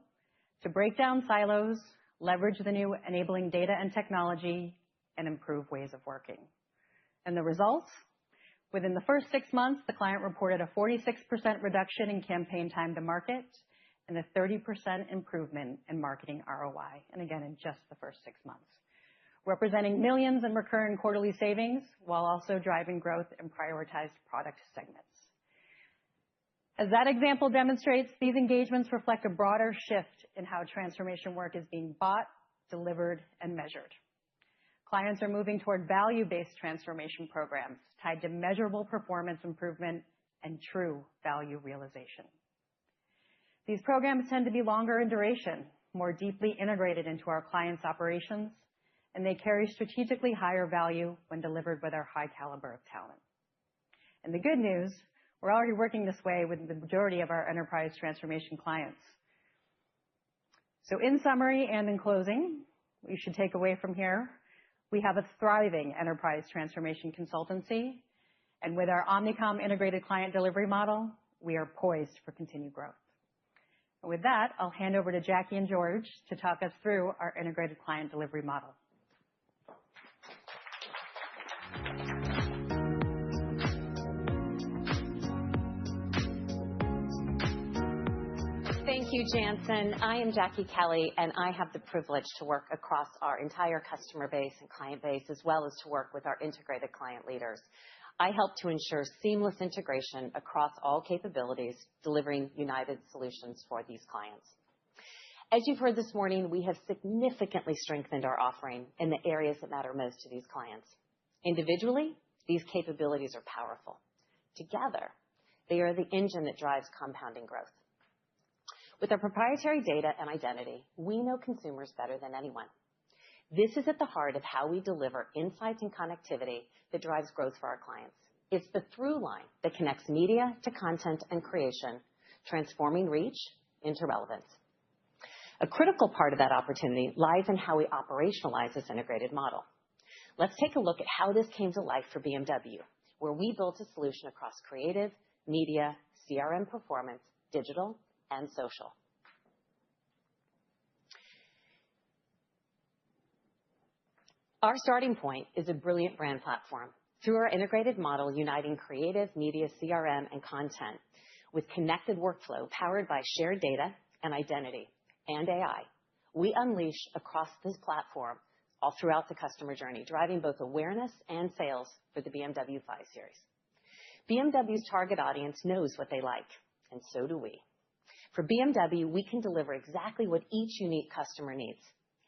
to break down silos, leverage the new enabling data and technology, and improve ways of working. And the results? Within the first 6 months, the client reported a 46% reduction in campaign time to market and a 30% improvement in marketing ROI, and again, in just the first 6 months, representing millions in recurring quarterly savings while also driving growth in prioritized product segments. As that example demonstrates, these engagements reflect a broader shift in how transformation work is being bought, delivered, and measured. Clients are moving toward value-based transformation programs tied to measurable performance improvement and true value realization. These programs tend to be longer in duration, more deeply integrated into our clients' operations, and they carry strategically higher value when delivered with our high caliber of talent. And the good news, we're already working this way with the majority of our enterprise transformation clients. So in summary and in closing, what you should take away from here, We have a thriving enterprise transformation consultancy, and with our Omnicom integrated client delivery model, we are poised for continued growth. With that, I'll hand over to Jackie and George to talk us through our integrated client delivery model. Thank you, Jansen. I am Jackie Kelly, and I have the privilege to work across our entire customer base and client base, as well as to work with our integrated client leaders. I help to ensure seamless integration across all capabilities, delivering united solutions for these clients. As you've heard this morning, we have significantly strengthened our offering in the areas that matter most to these clients. Individually, these capabilities are powerful. Together, they are the engine that drives compounding growth. With our proprietary data and identity, we know consumers better than anyone. This is at the heart of how we deliver insights and connectivity that drives growth for our clients. It's the through line that connects media to content and creation, transforming reach into relevance. A critical part of that opportunity lies in how we operationalize this integrated model. Let's take a look at how this came to life for BMW, where we built a solution across creative, media, CRM performance, digital, and social. Our starting point is a brilliant brand platform. Through our integrated model uniting creative, media, CRM, and content with connected workflow powered by shared data and identity and AI, we unleash across this platform all throughout the customer journey, driving both awareness and sales for the BMW 5 Series. BMW's target audience knows what they like, and so do we. For BMW, we can deliver exactly what each unique customer needs.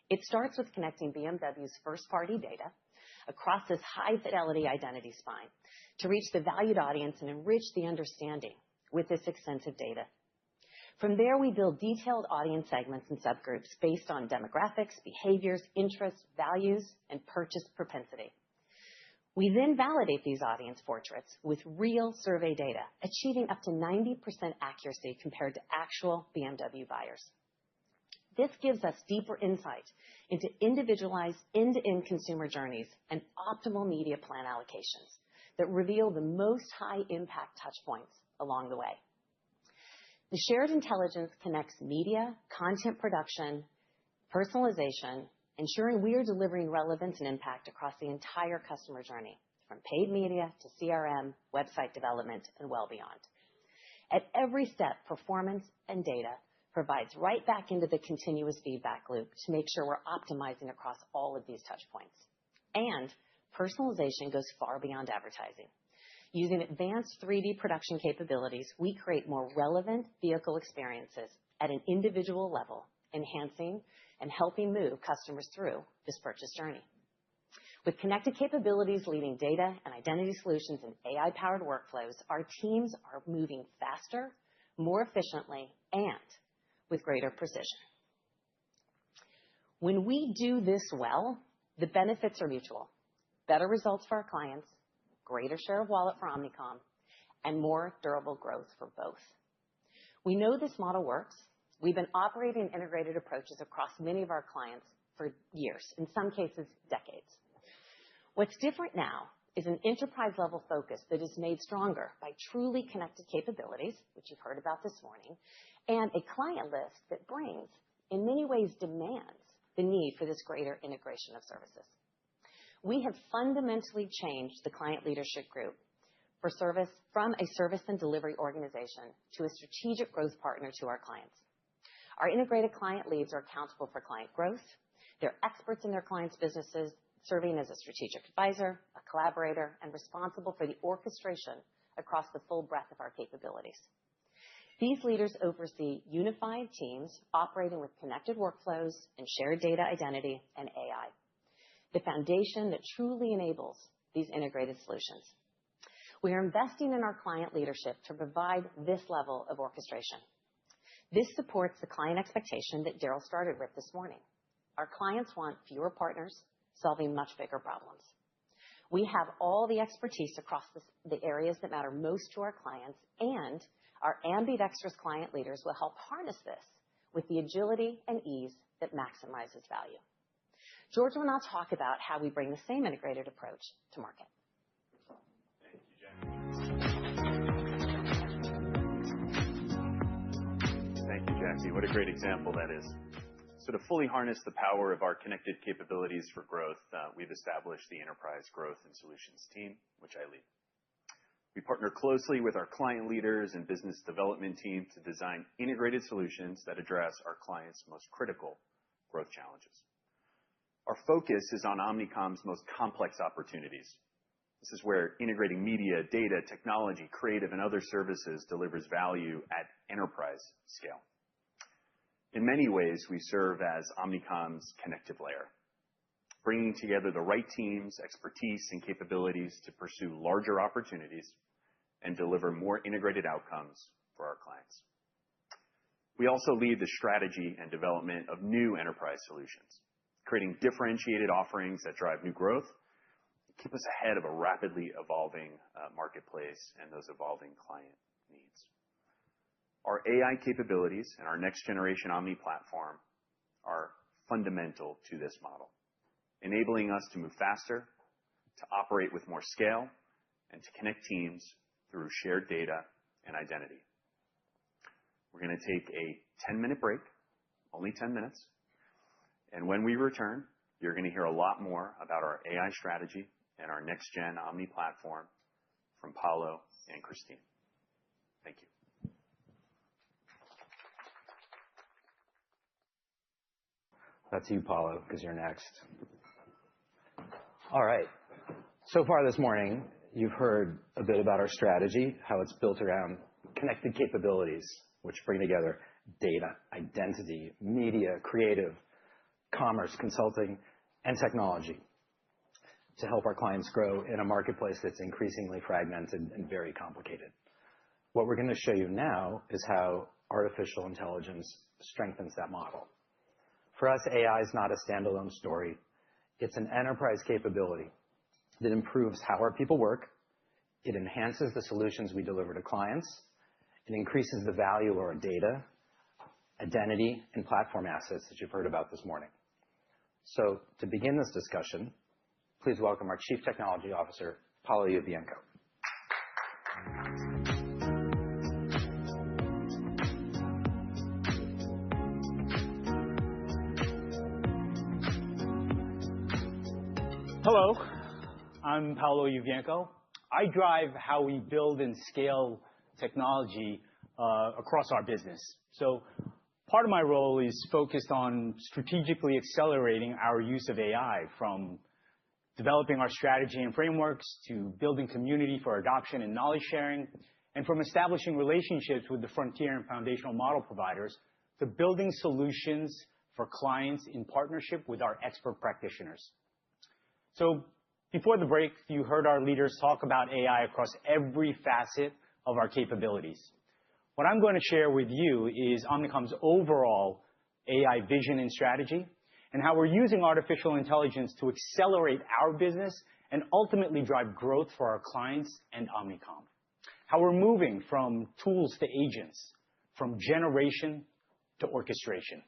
It starts with connecting BMW's first-party data across this high-fidelity identity spine to reach the valued audience and enrich the understanding with this extensive data. From there, we build detailed audience segments and subgroups based on demographics, behaviors, interests, values, and purchase propensity. We then validate these audience portraits with real survey data, achieving up to 90% accuracy compared to actual BMW buyers. This gives us deeper insight into individualized end-to-end consumer journeys and optimal media plan allocations that reveal the most high-impact touchpoints along the way. The shared intelligence connects media, content production, personalization, ensuring we are delivering relevance and impact across the entire customer journey, from paid media to CRM, website development, and well beyond. At every step, performance and data provides right back into the continuous feedback loop to make sure we're optimizing across all of these touch points. And personalization goes far beyond advertising. Using advanced 3D production capabilities, we create more relevant vehicle experiences at an individual level, enhancing and helping move customers through this purchase journey. With connected capabilities leading data and identity solutions and AI-powered workflows, our teams are moving faster, more efficiently, and with greater precision. When we do this well, the benefits are mutual. Better results for our clients, greater share of wallet for Omnicom, and more durable growth for both. We know this model works. We've been operating integrated approaches across many of our clients for years, in some cases, decades. What's different now is an enterprise-level focus that is made stronger by truly connected capabilities, which you've heard about this morning, and a client list that brings, in many ways, demands the need for this greater integration of services. We have fundamentally changed the client leadership group from a service and delivery organization to a strategic growth partner to our clients. Our integrated client leads are accountable for client growth. They're experts in their clients' businesses, serving as a strategic advisor, a collaborator, and responsible for the orchestration across the full breadth of our capabilities. These leaders oversee unified teams operating with connected workflows and shared data identity and AI, the foundation that truly enables these integrated solutions. We are investing in our client leadership to provide this level of orchestration. This supports the client expectation that Daryl started with this morning. Our clients want fewer partners solving much bigger problems. We have all the expertise across the areas that matter most to our clients, and our ambidextrous client leaders will help harness this with the agility and ease that maximizes value. George will now talk about how we bring the same integrated approach to market. Thank you, Jackie. What a great example that is. So to fully harness the power of our connected capabilities for growth, we've established the Enterprise Growth and Solutions team, which I lead. We partner closely with our client leaders and business development team to design integrated solutions that address our clients' most critical growth challenges. Our focus is on Omnicom's most complex opportunities. This is where integrating media, data, technology, creative, and other services delivers value at enterprise scale. In many ways, we serve as Omnicom's connective layer, bringing together the right teams, expertise, and capabilities to pursue larger opportunities and deliver more integrated outcomes for our clients. We also lead the strategy and development of new enterprise solutions, creating differentiated offerings that drive new growth, keep us ahead of a rapidly evolving marketplace and those evolving client needs. Our AI capabilities and our next-generation Omni platform are fundamental to this model, enabling us to move faster, to operate with more scale, and to connect teams through shared data and identity. We're going to take a 10-minute break, only 10 minutes. And when we return, you're going to hear a lot more about our AI strategy and our next-gen Omni platform from Paolo and Christine. Thank you. That's you, Paolo, because you're next. All right. So far this morning, you've heard a bit about our strategy, how it's built around connected capabilities, which bring together data, identity, media, creative, commerce, consulting, and technology to help our clients grow in a marketplace that's increasingly fragmented and very complicated. What we're going to show you now is how artificial intelligence strengthens that model. For us, AI is not a standalone story. It's an enterprise capability that improves how our people work. It enhances the solutions we deliver to clients. It increases the value of our data, identity, and platform assets that you've heard about this morning. So to begin this discussion, please welcome our Chief Technology Officer, Paolo Yuvienco. Hello, I'm Paolo Yuvienco. I drive how we build and scale technology across our business. So part of my role is focused on strategically accelerating our use of AI, from developing our strategy and frameworks to building community for adoption and knowledge sharing, and from establishing relationships with the frontier and foundational model providers to building solutions for clients in partnership with our expert practitioners. So before the break, you heard our leaders talk about AI across every facet of our capabilities. What I'm going to share with you is Omnicom's overall AI vision and strategy, and how we're using artificial intelligence to accelerate our business and ultimately drive growth for our clients and Omnicom. How we're moving from tools to agents, from generation to orchestration.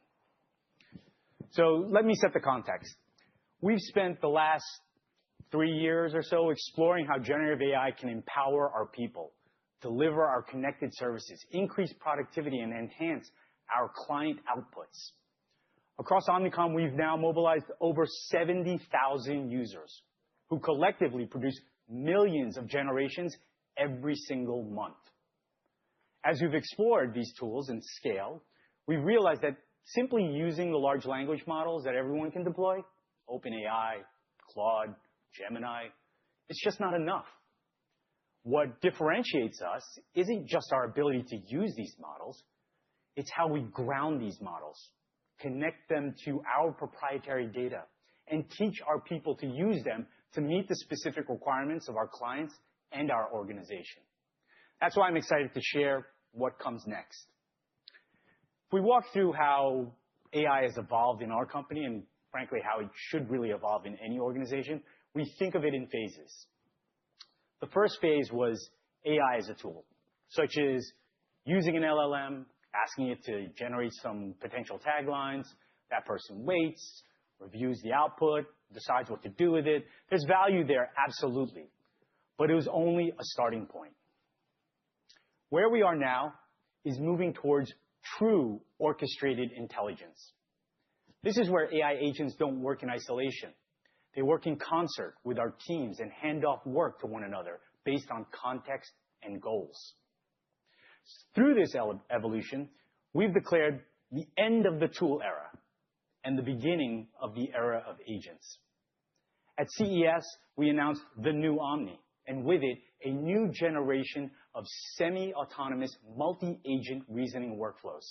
So let me set the context. We've spent the last 3 years or so exploring how generative AI can empower our people, deliver our connected services, increase productivity, and enhance our client outputs. Across Omnicom, we've now mobilized over 70,000 users who collectively produce millions of generations every single month. As we've explored these tools and scale, we've realized that simply using the large language models that everyone can deploy, OpenAI, Claude, Gemini, it's just not enough. What differentiates us isn't just our ability to use these models, it's how we ground these models, connect them to our proprietary data, and teach our people to use them to meet the specific requirements of our clients and our organization. That's why I'm excited to share what comes next. If we walk through how AI has evolved in our company, and frankly, how it should really evolve in any organization, we think of it in phases. The first phase was AI as a tool, such as using an LLM, asking it to generate some potential taglines, that person waits, reviews the output, decides what to do with it. There's value there, absolutely. But it was only a starting point. Where we are now is moving towards true orchestrated intelligence. This is where AI agents don't work in isolation. They work in concert with our teams and hand off work to one another based on context and goals. Through this evolution, we've declared the end of the tool era and the beginning of the era of agents. At CES, we announced the new Omni, and with it, a new generation of semi-autonomous multi-agent reasoning workflows.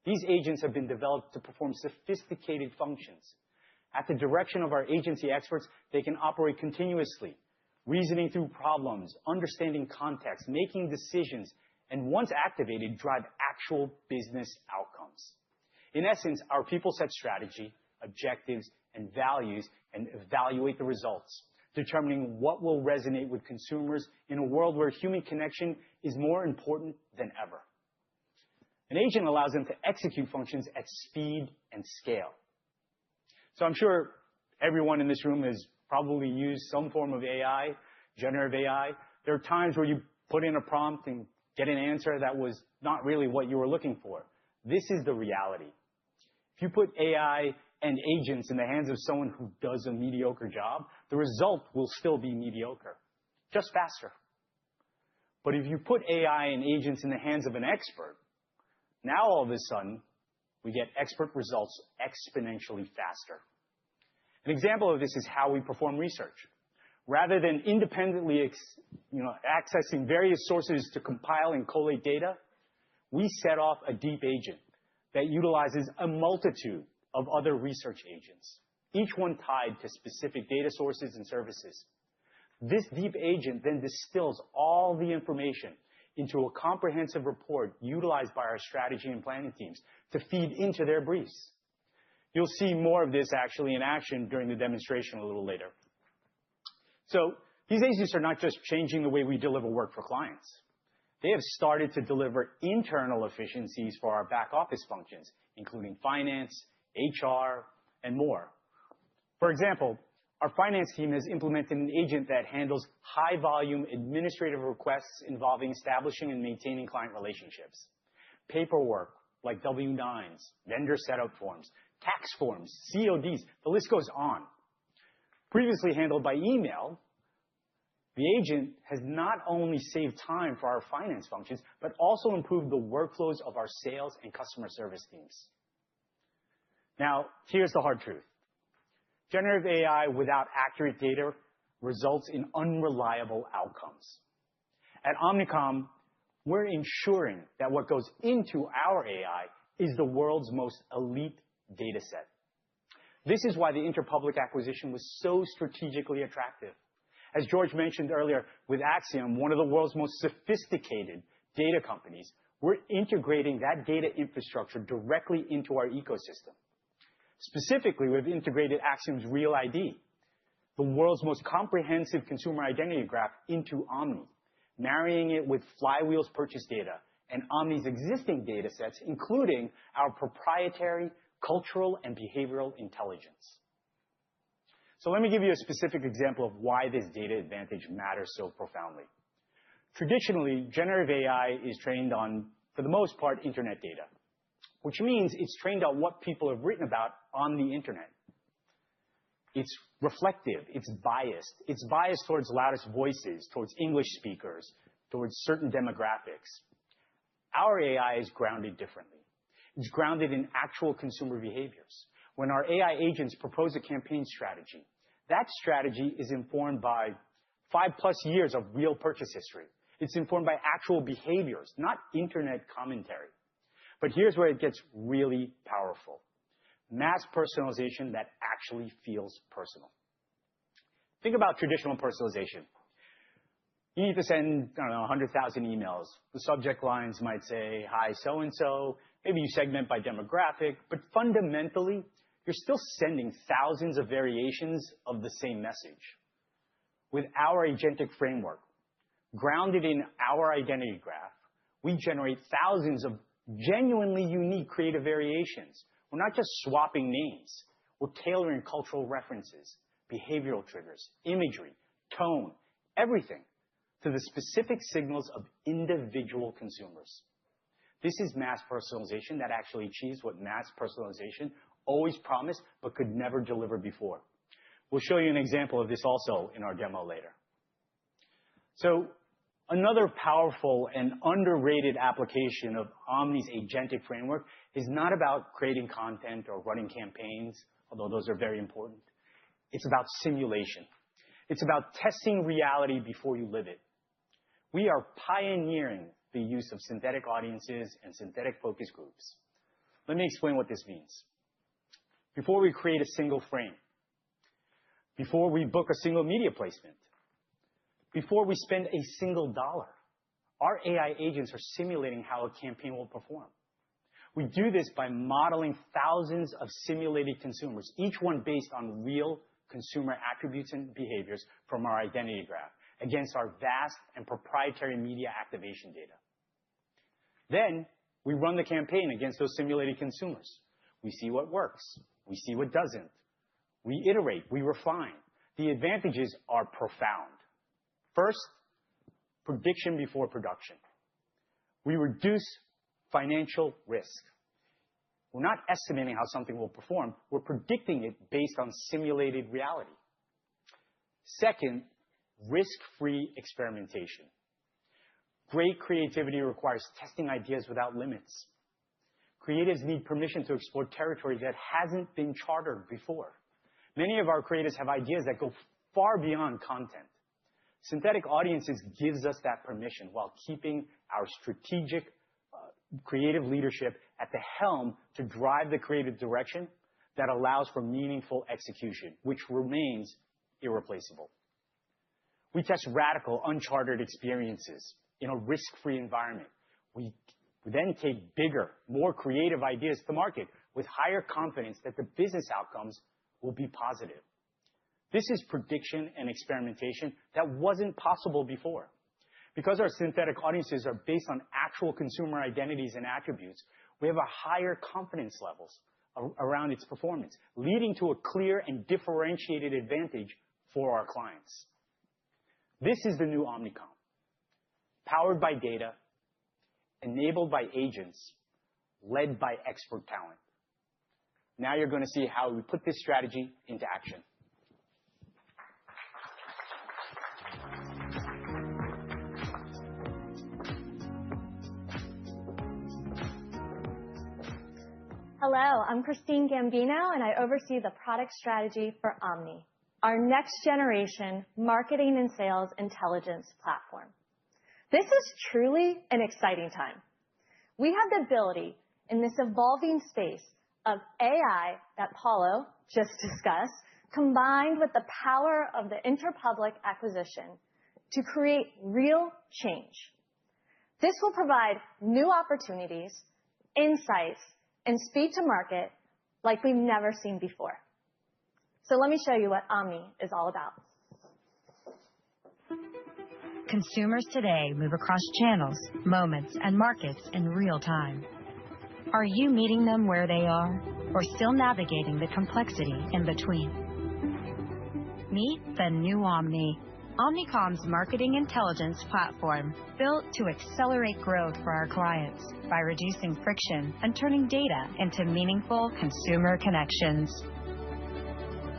These agents have been developed to perform sophisticated functions. At the direction of our agency experts, they can operate continuously, reasoning through problems, understanding context, making decisions, and once activated, drive actual business outcomes. In essence, our people set strategy, objectives, and values and evaluate the results, determining what will resonate with consumers in a world where human connection is more important than ever. An agent allows them to execute functions at speed and scale. So I'm sure everyone in this room has probably used some form of AI, generative AI. There are times where you put in a prompt and get an answer that was not really what you were looking for. This is the reality. If you put AI and agents in the hands of someone who does a mediocre job, the result will still be mediocre, just faster. But if you put AI and agents in the hands of an expert, now all of a sudden, we get expert results exponentially faster. An example of this is how we perform research. Rather than independently accessing various sources to compile and collate data, we set off a deep agent that utilizes a multitude of other research agents, each one tied to specific data sources and services. This deep agent then distills all the information into a comprehensive report utilized by our strategy and planning teams to feed into their briefs. You'll see more of this actually in action during the demonstration a little later. So these agents are not just changing the way we deliver work for clients. They have started to deliver internal efficiencies for our back office functions, including finance, HR, and more. For example, our finance team has implemented an agent that handles high-volume administrative requests involving establishing and maintaining client relationships. Paperwork like W-9s, vendor setup forms, tax forms, CODs, the list goes on. Previously handled by email, the agent has not only saved time for our finance functions, but also improved the workflows of our sales and customer service teams. Now, here's the hard truth. Generative AI without accurate data results in unreliable outcomes. At Omnicom, we're ensuring that what goes into our AI is the world's most elite data set. This is why the Interpublic acquisition was so strategically attractive. As George mentioned earlier, with Axiom, one of the world's most sophisticated data companies, we're integrating that data infrastructure directly into our ecosystem. Specifically, we've integrated Axiom's Real ID, the world's most comprehensive consumer identity graph, into Omni, marrying it with Flywheel's purchase data and Omni's existing data sets, including our proprietary cultural and behavioral intelligence. So let me give you a specific example of why this data advantage matters so profoundly. Traditionally, generative AI is trained on, for the most part, internet data, which means it's trained on what people have written about on the internet. It's reflective, it's biased. It's biased towards loudest voices, towards English speakers, towards certain demographics. Our AI is grounded differently. It's grounded in actual consumer behaviors. When our AI agents propose a campaign strategy, that strategy is informed by 5+ years of real purchase history. It's informed by actual behaviors, not internet commentary. But here's where it gets really powerful. Mass personalization that actually feels personal. Think about traditional personalization. You need to send, 100,000 emails. The subject lines might say, hi, so-and-so. Maybe you segment by demographic, but fundamentally, you're still sending thousands of variations of the same message. With our agentic framework, grounded in our identity graph, we generate thousands of genuinely unique creative variations. We're not just swapping names. We're tailoring cultural references, behavioral triggers, imagery, tone, everything to the specific signals of individual consumers. This is mass personalization that actually achieves what mass personalization always promised but could never deliver before. We'll show you an example of this also in our demo later. So another powerful and underrated application of Omni's agentic framework is not about creating content or running campaigns, although those are very important. It's about simulation. It's about testing reality before you live it. We are pioneering the use of synthetic audiences and synthetic focus groups. Let me explain what this means. Before we create a single frame, before we book a single media placement, before we spend a single dollar, our AI agents are simulating how a campaign will perform. We do this by modeling thousands of simulated consumers, each one based on real consumer attributes and behaviors from our identity graph against our vast and proprietary media activation data. Then we run the campaign against those simulated consumers. We see what works. We see what doesn't. We iterate. We refine. The advantages are profound. First, prediction before production. We reduce financial risk. We're not estimating how something will perform. We're predicting it based on simulated reality. Second, risk-free experimentation. Great creativity requires testing ideas without limits. Creatives need permission to explore territory that hasn't been chartered before. Many of our creatives have ideas that go far beyond content. Synthetic audiences gives us that permission while keeping our strategic creative leadership at the helm to drive the creative direction that allows for meaningful execution, which remains irreplaceable. We test radical, uncharted experiences in a risk-free environment. We then take bigger, more creative ideas to market with higher confidence that the business outcomes will be positive. This is prediction and experimentation that wasn't possible before. Because our synthetic audiences are based on actual consumer identities and attributes, we have a higher confidence levels around its performance, leading to a clear and differentiated advantage for our clients. This is the new Omnicom, powered by data, enabled by agents, led by expert talent. Now you're going to see how we put this strategy into action. Hello, I'm Christine Gambino, and I oversee the product strategy for Omni, our next generation marketing and sales intelligence platform. This is truly an exciting time. We have the ability in this evolving space of AI that Paulo just discussed, combined with the power of the Interpublic acquisition to create real change. This will provide new opportunities, insights, and speed to market like we've never seen before. So let me show you what Omni is all about. Consumers today move across channels, moments, and markets in real time. Are you meeting them where they are, or still navigating the complexity in between? Meet the new Omni, Omnicom's marketing intelligence platform, built to accelerate growth for our clients by reducing friction and turning data into meaningful consumer connections.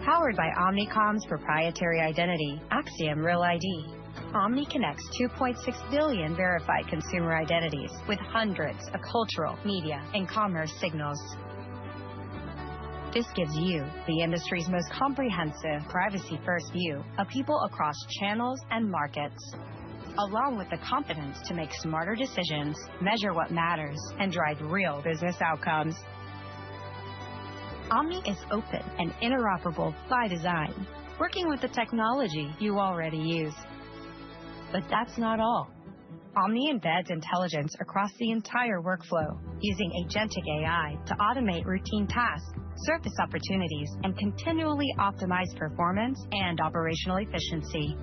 Powered by Omnicom's proprietary identity, Axiom Real ID, Omni connects 2.6 billion verified consumer identities with hundreds of cultural, media, and commerce signals. This gives you the industry's most comprehensive privacy-first view of people across channels and markets, along with the confidence to make smarter decisions, measure what matters, and drive real business outcomes. Omni is open and interoperable by design, working with the technology you already use. But that's not all. Omni embeds intelligence across the entire workflow, using agentic AI to automate routine tasks, surface opportunities, and continually optimize performance and operational efficiency.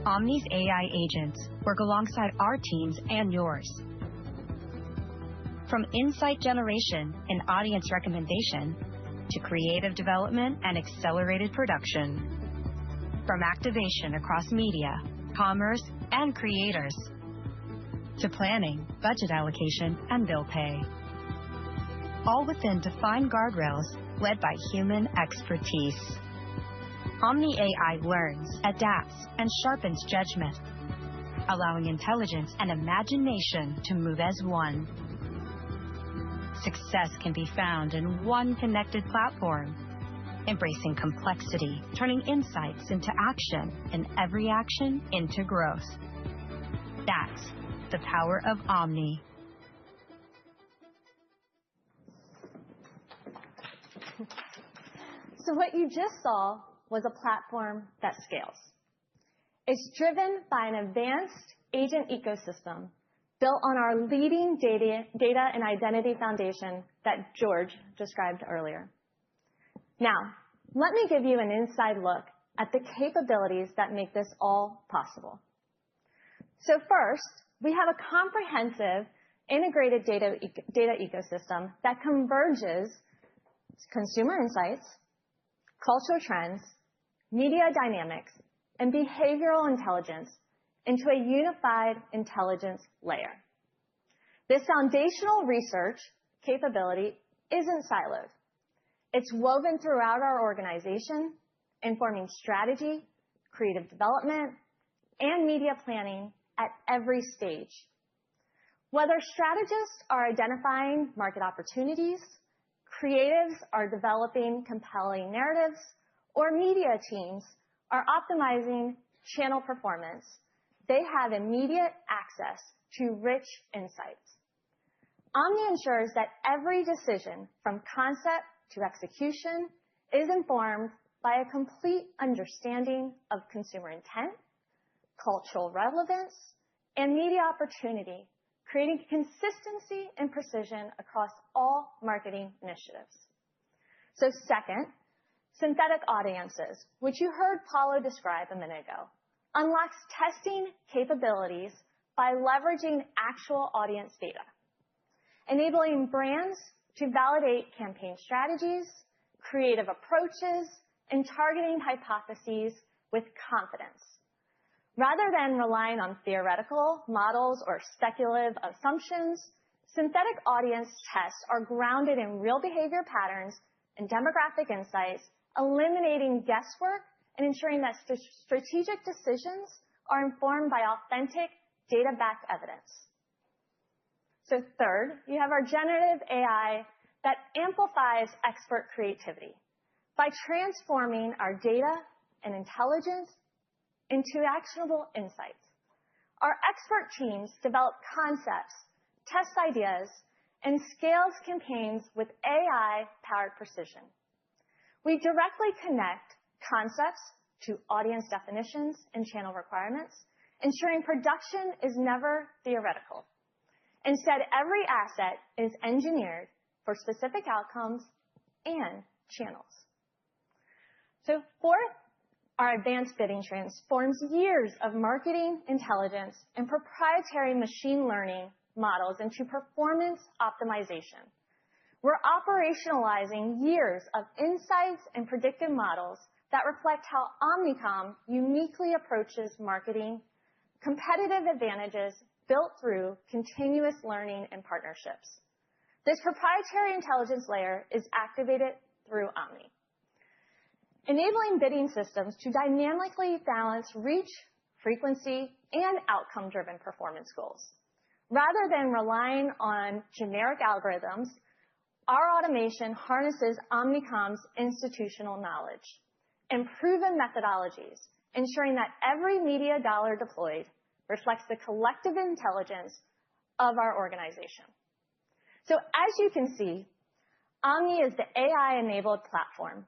Omni's AI agents work alongside our teams and yours. From insight generation and audience recommendation to creative development and accelerated production. From activation across media, commerce, and creators, to planning, budget allocation, and bill pay. All within defined guardrails led by human expertise. Omni AI learns, adapts, and sharpens judgment, allowing intelligence and imagination to move as one. Success can be found in one connected platform, embracing complexity, turning insights into action, and every action into growth. That's the power of Omni. So what you just saw was a platform that scales. It's driven by an advanced agent ecosystem built on our leading data and identity foundation that George described earlier. Now, let me give you an inside look at the capabilities that make this all possible. So first, we have a comprehensive integrated data ecosystem that converges consumer insights, cultural trends, media dynamics, and behavioral intelligence into a unified intelligence layer. This foundational research capability isn't siloed. It's woven throughout our organization, informing strategy, creative development, and media planning at every stage. Whether strategists are identifying market opportunities, creatives are developing compelling narratives, or media teams are optimizing channel performance, they have immediate access to rich insights. Omni ensures that every decision from concept to execution is informed by a complete understanding of consumer intent, cultural relevance, and media opportunity, creating consistency and precision across all marketing initiatives. So second, synthetic audiences, which you heard Paulo describe a minute ago, unlocks testing capabilities by leveraging actual audience data, enabling brands to validate campaign strategies, creative approaches, and targeting hypotheses with confidence. Rather than relying on theoretical models or speculative assumptions, synthetic audience tests are grounded in real behavior patterns and demographic insights, eliminating guesswork and ensuring that strategic decisions are informed by authentic data-backed evidence. So third, you have our generative AI that amplifies expert creativity by transforming our data and intelligence into actionable insights. Our expert teams develop concepts, test ideas, and scale campaigns with AI-powered precision. We directly connect concepts to audience definitions and channel requirements, ensuring production is never theoretical. Instead, every asset is engineered for specific outcomes and channels. So fourth, our advanced bidding transforms years of marketing intelligence and proprietary machine learning models into performance optimization. We're operationalizing years of insights and predictive models that reflect how Omnicom uniquely approaches marketing, competitive advantages built through continuous learning and partnerships. This proprietary intelligence layer is activated through Omni, enabling bidding systems to dynamically balance reach, frequency, and outcome-driven performance goals. Rather than relying on generic algorithms, our automation harnesses Omnicom's institutional knowledge and proven methodologies, ensuring that every media dollar deployed reflects the collective intelligence of our organization. So as you can see, Omni is the AI-enabled platform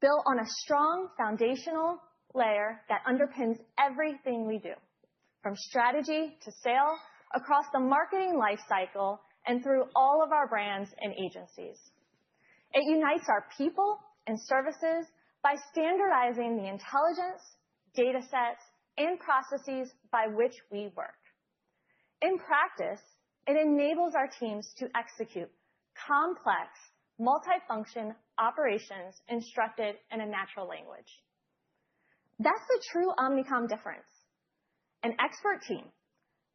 built on a strong foundational layer that underpins everything we do, from strategy to sale, across the marketing lifecycle, and through all of our brands and agencies. It unites our people and services by standardizing the intelligence, data sets, and processes by which we work. In practice, it enables our teams to execute complex multifunction operations instructed in a natural language. That's the true Omnicom difference. An expert team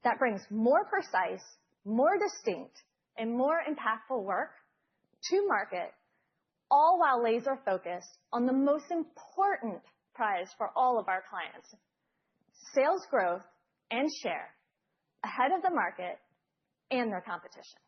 that brings more precise, more distinct, and more impactful work to market, all while laser focused on the most important prize for all of our clients: sales growth and share ahead of the market and their competition.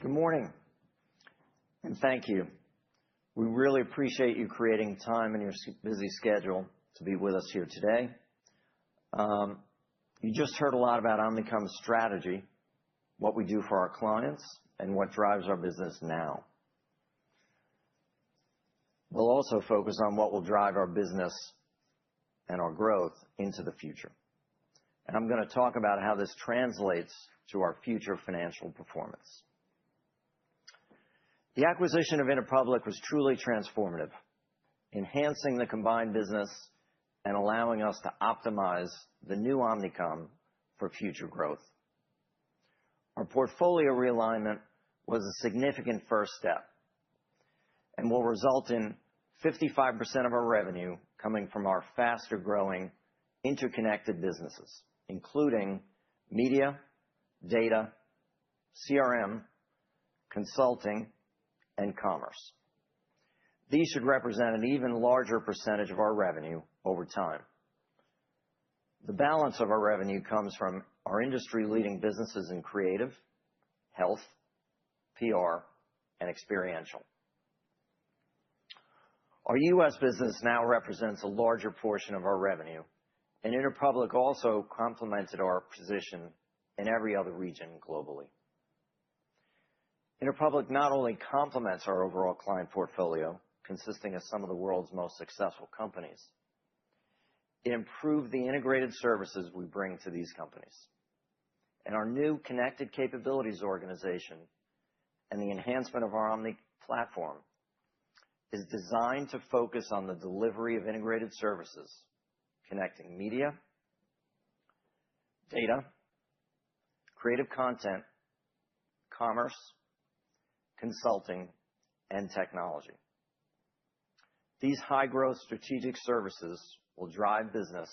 Good morning, and thank you. We really appreciate you creating time in your busy schedule to be with us here today. You just heard a lot about Omnicom's strategy, what we do for our clients, and what drives our business now. We'll also focus on what will drive our business and our growth into the future. And I'm going to talk about how this translates to our future financial performance. The acquisition of Interpublic was truly transformative, enhancing the combined business and allowing us to optimize the new Omnicom for future growth. Our portfolio realignment was a significant first step and will result in 55% of our revenue coming from our faster-growing, interconnected businesses, including media, data, CRM, consulting, and commerce. These should represent an even larger percentage of our revenue over time. The balance of our revenue comes from our industry-leading businesses in creative, health, PR, and experiential. Our U.S. business now represents a larger portion of our revenue, and Interpublic also complemented our position in every other region globally. Interpublic not only complements our overall client portfolio, consisting of some of the world's most successful companies, it improved the integrated services we bring to these companies. And our new connected capabilities organization and the enhancement of our Omni platform is designed to focus on the delivery of integrated services, connecting media, data, creative content, commerce, consulting, and technology. These high-growth strategic services will drive business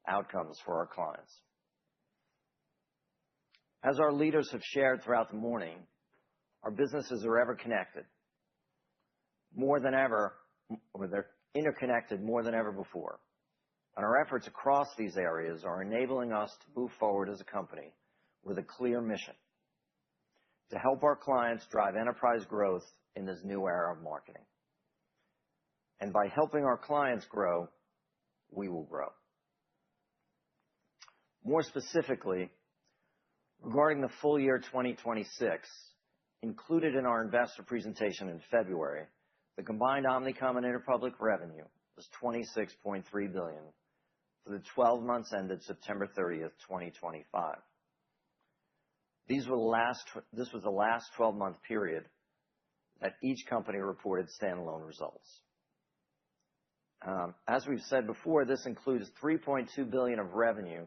outcomes for our clients. As our leaders have shared throughout the morning, our businesses are ever connected, more than ever, or they're interconnected more than ever before. And our efforts across these areas are enabling us to move forward as a company with a clear mission: to help our clients drive enterprise growth in this new era of marketing. And by helping our clients grow, we will grow. More specifically, regarding the full year 2026, included in our investor presentation in February, the combined Omnicom and Interpublic revenue was $26.3 billion for the 12 months ended September 30th, 2025. This was the last 12-month period that each company reported standalone results. As we've said before, this includes $3.2 billion of revenue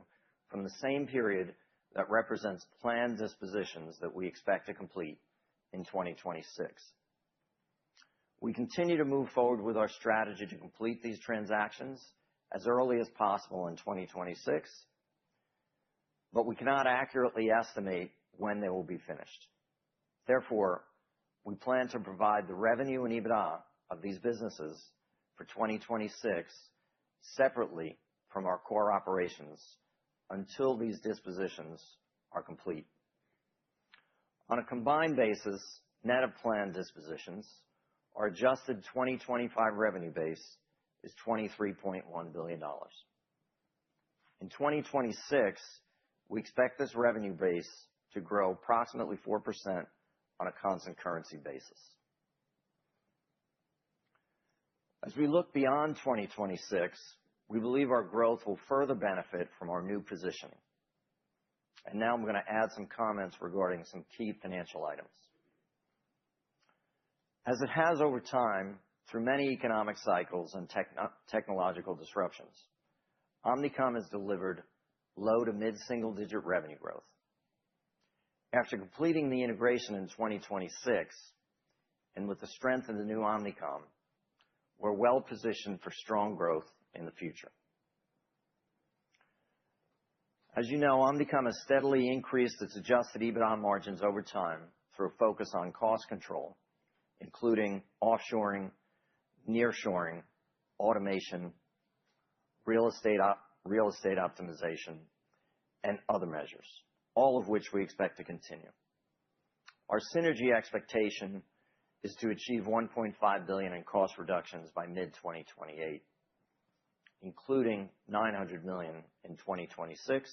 from the same period that represents planned dispositions that we expect to complete in 2026. We continue to move forward with our strategy to complete these transactions as early as possible in 2026, but we cannot accurately estimate when they will be finished. Therefore, we plan to provide the revenue and EBITDA of these businesses for 2026 separately from our core operations until these dispositions are complete. On a combined basis, net of planned dispositions, our adjusted 2025 revenue base is $23.1 billion. In 2026, we expect this revenue base to grow approximately 4% on a constant currency basis. As we look beyond 2026, we believe our growth will further benefit from our new positioning. And now I'm going to add some comments regarding some key financial items. as it has over time through many economic cycles and technological disruptions. Omnicom has delivered low to mid-single-digit revenue growth. After completing the integration in 2026, and with the strength of the new Omnicom, we're well positioned for strong growth in the future. As you know, Omnicom has steadily increased its adjusted EBITDA margins over time through a focus on cost control, including offshoring, nearshoring, automation, real estate optimization, and other measures, all of which we expect to continue. Our synergy expectation is to achieve $1.5 billion in cost reductions by mid-2028, including $900 million in 2026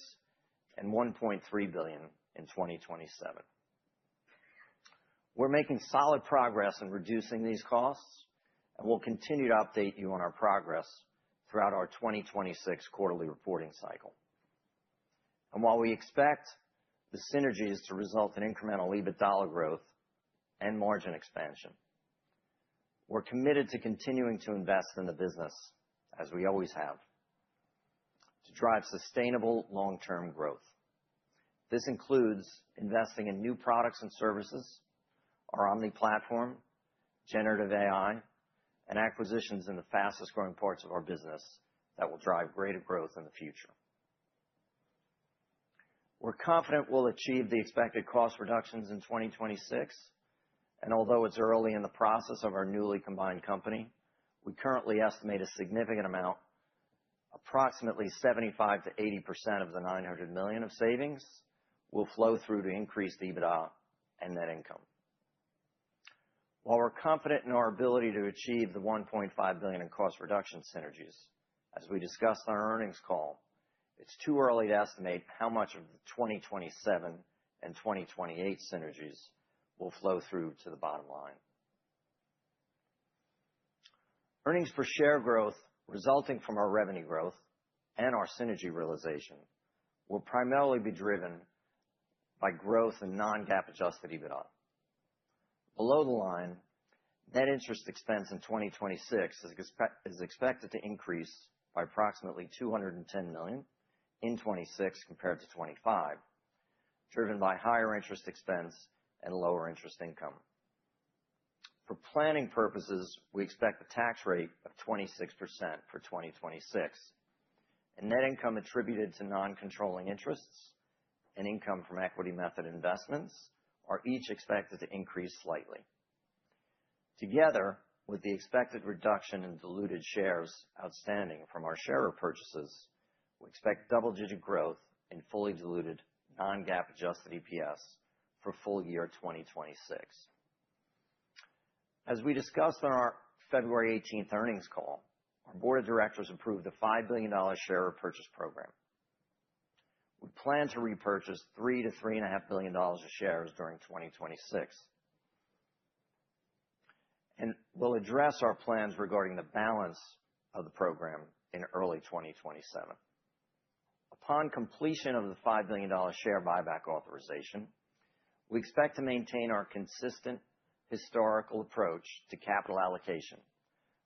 and $1.3 billion in 2027. We're making solid progress in reducing these costs, and we'll continue to update you on our progress throughout our 2026 quarterly reporting cycle. And while we expect the synergies to result in incremental EBITDA growth and margin expansion, we're committed to continuing to invest in the business, as we always have, to drive sustainable long-term growth. This includes investing in new products and services, our Omni platform, generative AI, and acquisitions in the fastest-growing parts of our business that will drive greater growth in the future. We're confident we'll achieve the expected cost reductions in 2026, and although it's early in the process of our newly combined company, we currently estimate a significant amount, approximately 75% to 80% of the $900 million of savings, will flow through to increased EBITDA and net income. While we're confident in our ability to achieve the $1.5 billion in cost reduction synergies, as we discussed on our earnings call, it's too early to estimate how much of the 2027 and 2028 synergies will flow through to the bottom line. Earnings per share growth resulting from our revenue growth and our synergy realization will primarily be driven by growth in non-GAAP adjusted EBITDA. Below the line, net interest expense in 2026 is expected to increase by approximately $210 million in 2026 compared to 2025, driven by higher interest expense and lower interest income. For planning purposes, we expect a tax rate of 26% for 2026, and net income attributed to non-controlling interests and income from equity method investments are each expected to increase slightly. Together, with the expected reduction in diluted shares outstanding from our share repurchases, we expect double-digit growth in fully diluted non-GAAP adjusted EPS for full year 2026. As we discussed on our February 18th earnings call, our board of directors approved a $5 billion share repurchase program. We plan to repurchase $3 to $3.5 billion of shares during 2026. And we'll address our plans regarding the balance of the program in early 2027. Upon completion of the $5 billion share buyback authorization, we expect to maintain our consistent historical approach to capital allocation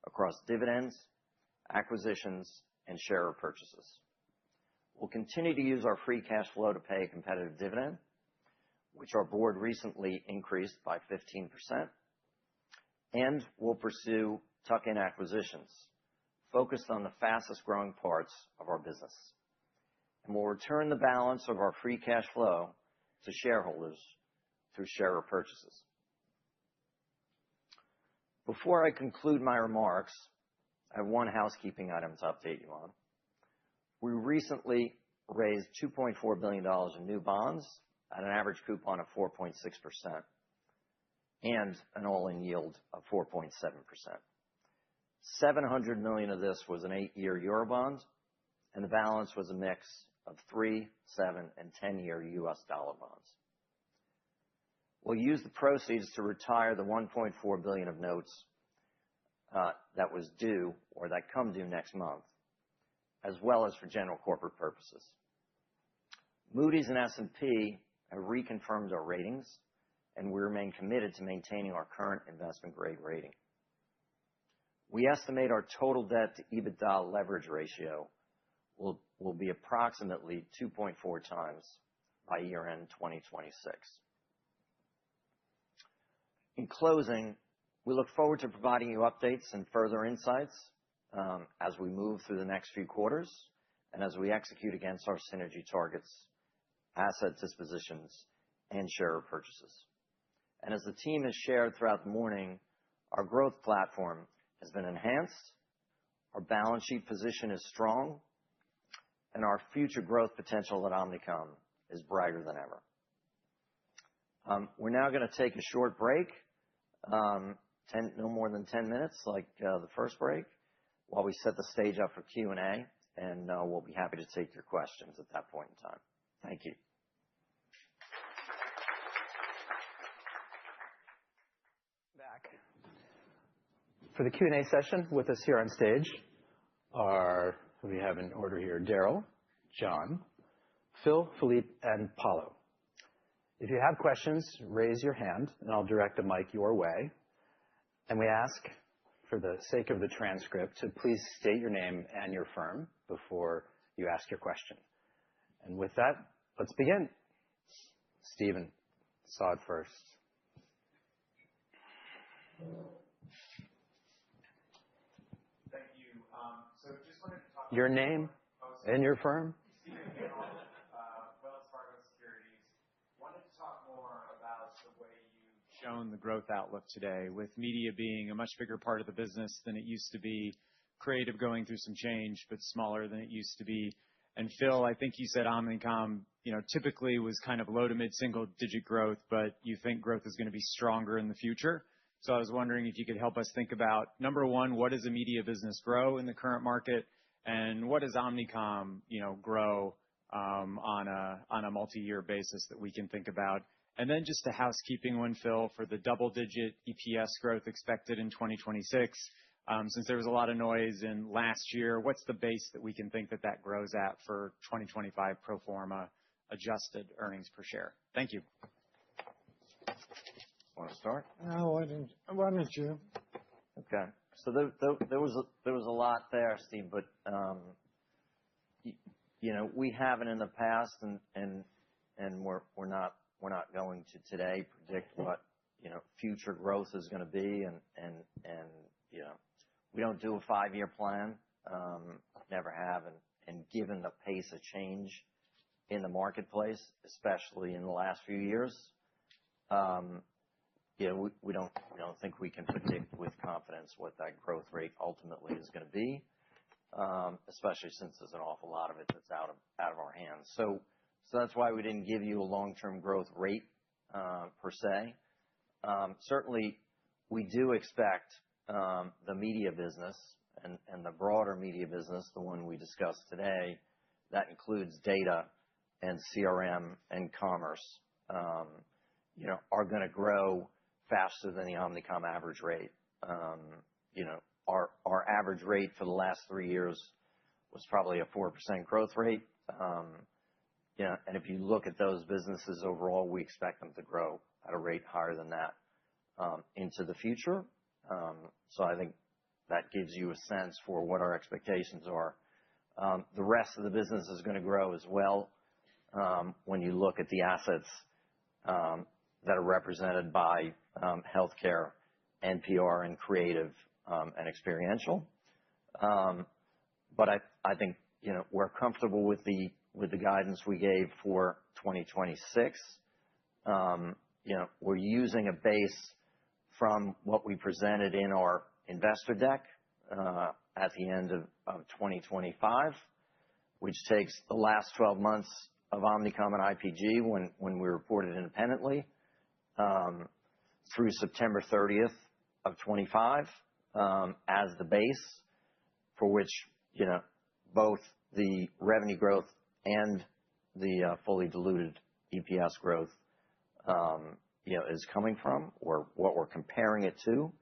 across dividends, acquisitions, and share repurchases. We'll continue to use our free cash flow to pay a competitive dividend, which our board recently increased by 15%, and we'll pursue tuck-in acquisitions focused on the fastest-growing parts of our business. And we'll return the balance of our free cash flow to shareholders through share repurchases. Before I conclude my remarks, I have one housekeeping item to update you on. We recently raised $2.4 billion in new bonds at an average coupon of 4.6% and an all-in yield of 4.7%. $700 million of this was an 8-year Eurobond, and the balance was a mix of 3, 7, and 10-year U.S. dollar bonds. We'll use the proceeds to retire the $1.4 billion of notes that was due or that come due next month, as well as for general corporate purposes. Moody's and S&P have reconfirmed our ratings and we remain committed to maintaining our current investment-grade rating. We estimate our total debt to EBITDA leverage ratio will be approximately 2.4 times by year-end 2026. In closing, we look forward to providing you updates and further insights as we move through the next few quarters and as we execute against our synergy targets, asset dispositions, and share purchases. And as the team has shared throughout the morning, our growth platform has been enhanced, our balance sheet position is strong, and our future growth potential at Omnicom is brighter than ever. We're now going to take a short break, no more than 10 minutes, like the first break, while we set the stage up for Q&A, and we'll be happy to take your questions at that point in time. Thank you. Back. For the Q&A session with us here on stage are, we have in order here, Daryl, John, Phil, Philippe, and Paulo. If you have questions, raise your hand, and I'll direct a mic your way. And we ask, for the sake of the transcript, to please state your name and your firm before you ask your question. And with that, let's begin. Stephen, saw it first. Thank you. So just wanted to talk Your name and your firm? Stephen, Wells Fargo Securities. Wanted to talk more about the way you've shown the growth outlook today, with media being a much bigger part of the business than it used to be, creative going through some change, but smaller than it used to be. And Phil, I think you said Omnicom, typically was kind of low to mid-single digit growth, but you think growth is going to be stronger in the future. So I was wondering if you could help us think about, number one, what does a media business grow in the current market? And what does Omnicom, grow on a multi-year basis that we can think about? And then just a housekeeping one, Phil, for the double-digit EPS growth expected in 2026. Since there was a lot of noise in last year, what's the base that we can think that grows at for 2025 pro forma adjusted earnings per share? Thank you. Want to start? No, why don't you? Okay. So there was a lot there, Steve, but we haven't in the past, and we're not going to today predict what future growth is going to be, and we don't do a 5-year plan, never have, and given the pace of change in the marketplace, especially in the last few years, we don't think we can predict with confidence what that growth rate ultimately is going to be, especially since there's an awful lot of it that's out of our hands. So that's why we didn't give you a long-term growth rate per se. Certainly, we do expect the media business and the broader media business, the one we discussed today, that includes data and CRM and commerce, are going to grow faster than the Omnicom average rate. Our average rate for the last 3 years was probably a 4% growth rate. And if you look at those businesses overall, we expect them to grow at a rate higher than that into the future. So I think that gives you a sense for what our expectations are. The rest of the business is going to grow as well when you look at the assets that are represented by healthcare, NPR, and creative and experiential. But I think we're comfortable with the guidance we gave for 2026. We're using a base from what we presented in our investor deck at the end of 2025, which takes the last 12 months of Omnicom and IPG when we reported independently through September 30th of 25 as the base for which both the revenue growth and the fully diluted EPS growth is coming from, or what we're comparing it to.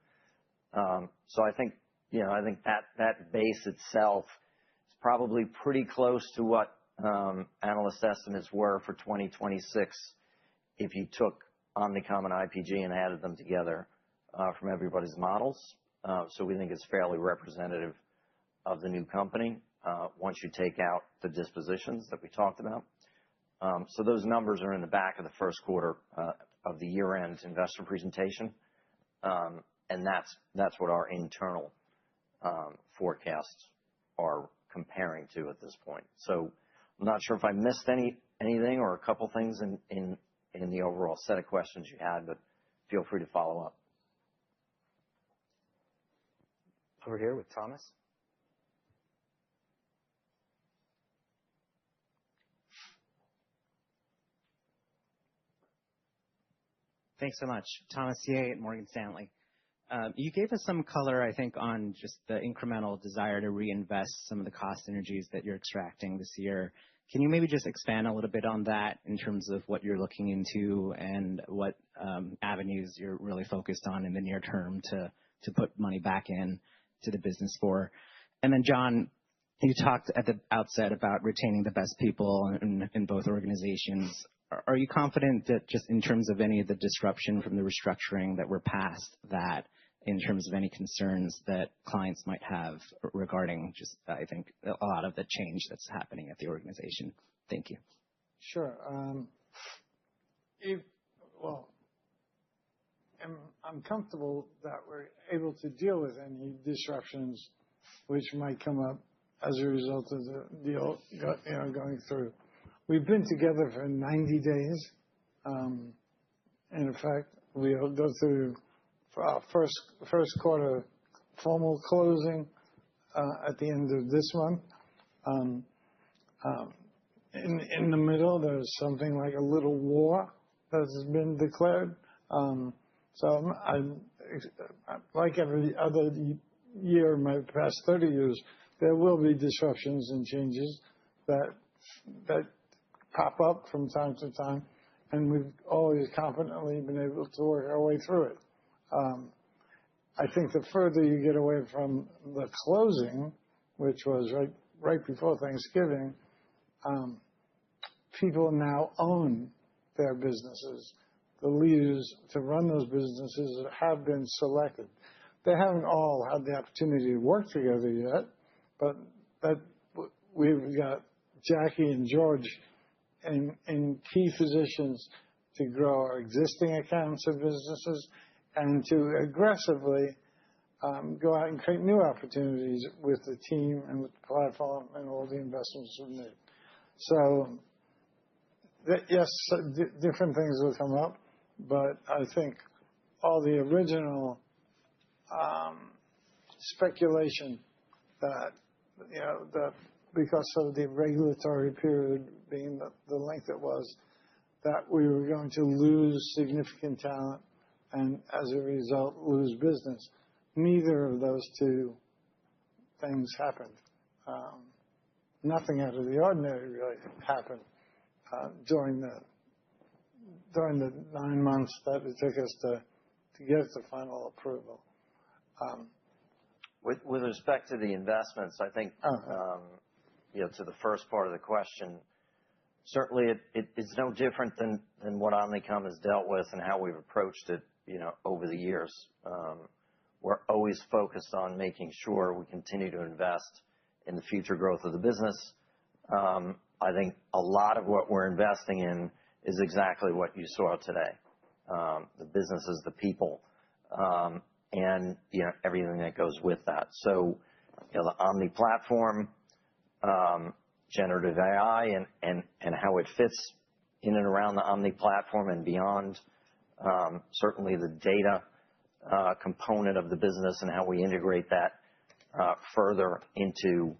So I think that base itself is probably pretty close to what analyst estimates were for 2026 if you took Omnicom and IPG and added them together from everybody's models. We think it's fairly representative of the new company once you take out the dispositions that we talked about. Those numbers are in the back of the first quarter of the year-end investor presentation. That's what our internal forecasts are comparing to at this point. I'm not sure if I missed anything or a couple things in the overall set of questions you had, but feel free to follow up. Over here with Thomas. Thanks so much. Thomas Yeh at Morgan Stanley. You gave us some color, I think, on just the incremental desire to reinvest some of the cost synergies that you're extracting this year. Can you maybe just expand a little bit on that in terms of what you're looking into and what avenues you're really focused on in the near term to put money back in to the business for? John, you talked at the outset about retaining the best people in both organizations. Are you confident that just in terms of any of the disruption from the restructuring that we're past that in terms of any concerns that clients might have regarding just, I think, a lot of the change that's happening at the organization? Thank you. Sure. I'm comfortable that we're able to deal with any disruptions which might come up as a result of the deal going through. We've been together for 90 days. In effect, we'll go through our first quarter formal closing at the end of this month. In the middle, there's something like a little war that has been declared. Like every other year in my past 30 years, there will be disruptions and changes that pop up from time to time, and we've always confidently been able to work our way through it. I think the further you get away from the closing, which was right before Thanksgiving, people now own their businesses. The leaders to run those businesses have been selected. They haven't all had the opportunity to work together yet, but we've got Jackie and George in key positions to grow our existing accounts of businesses and to aggressively go out and create new opportunities with the team and with the platform and all the investments we've made. Yes, different things will come up, but I think all the original speculation that because of the regulatory period being the length it was, that we were going to lose significant talent and as a result lose business. Neither of those two things happened. Nothing out of the ordinary really happened during the 9 months that it took us to get the final approval. With respect to the investments, I think to the first part of the question, certainly it's no different than what Omnicom has dealt with and how we've approached it over the years. We're always focused on making sure we continue to invest in the future growth of the business. I think a lot of what we're investing in is exactly what you saw today. The businesses, the people, and everything that goes with that. The Omni platform, generative AI, and how it fits in and around the Omni platform and beyond. Certainly the data component of the business and how we integrate that further into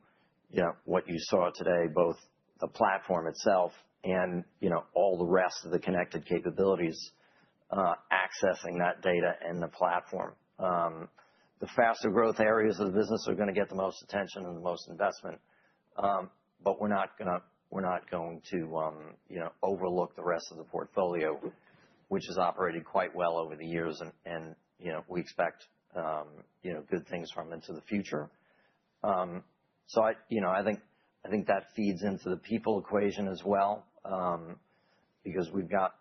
what you saw today, both the platform itself and all the rest of the connected capabilities accessing that data and the platform. The faster growth areas of the business are going to get the most attention and the most investment, but we're not going to overlook the rest of the portfolio, which has operated quite well over the years, and we expect good things from into the future. I think that feeds into the people equation as well, because we've got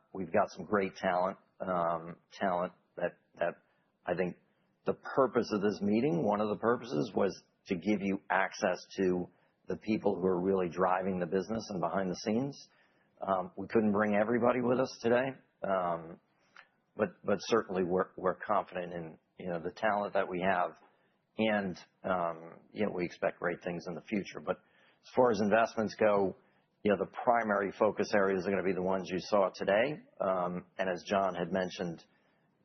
some great talent talent that I think the purpose of this meeting, one of the purposes, was to give you access to the people who are really driving the business and behind the scenes. We couldn't bring everybody with us today, but certainly we're confident in the talent that we have, and we expect great things in the future. But as far as investments go, the primary focus areas are going to be the ones you saw today. And as John had mentioned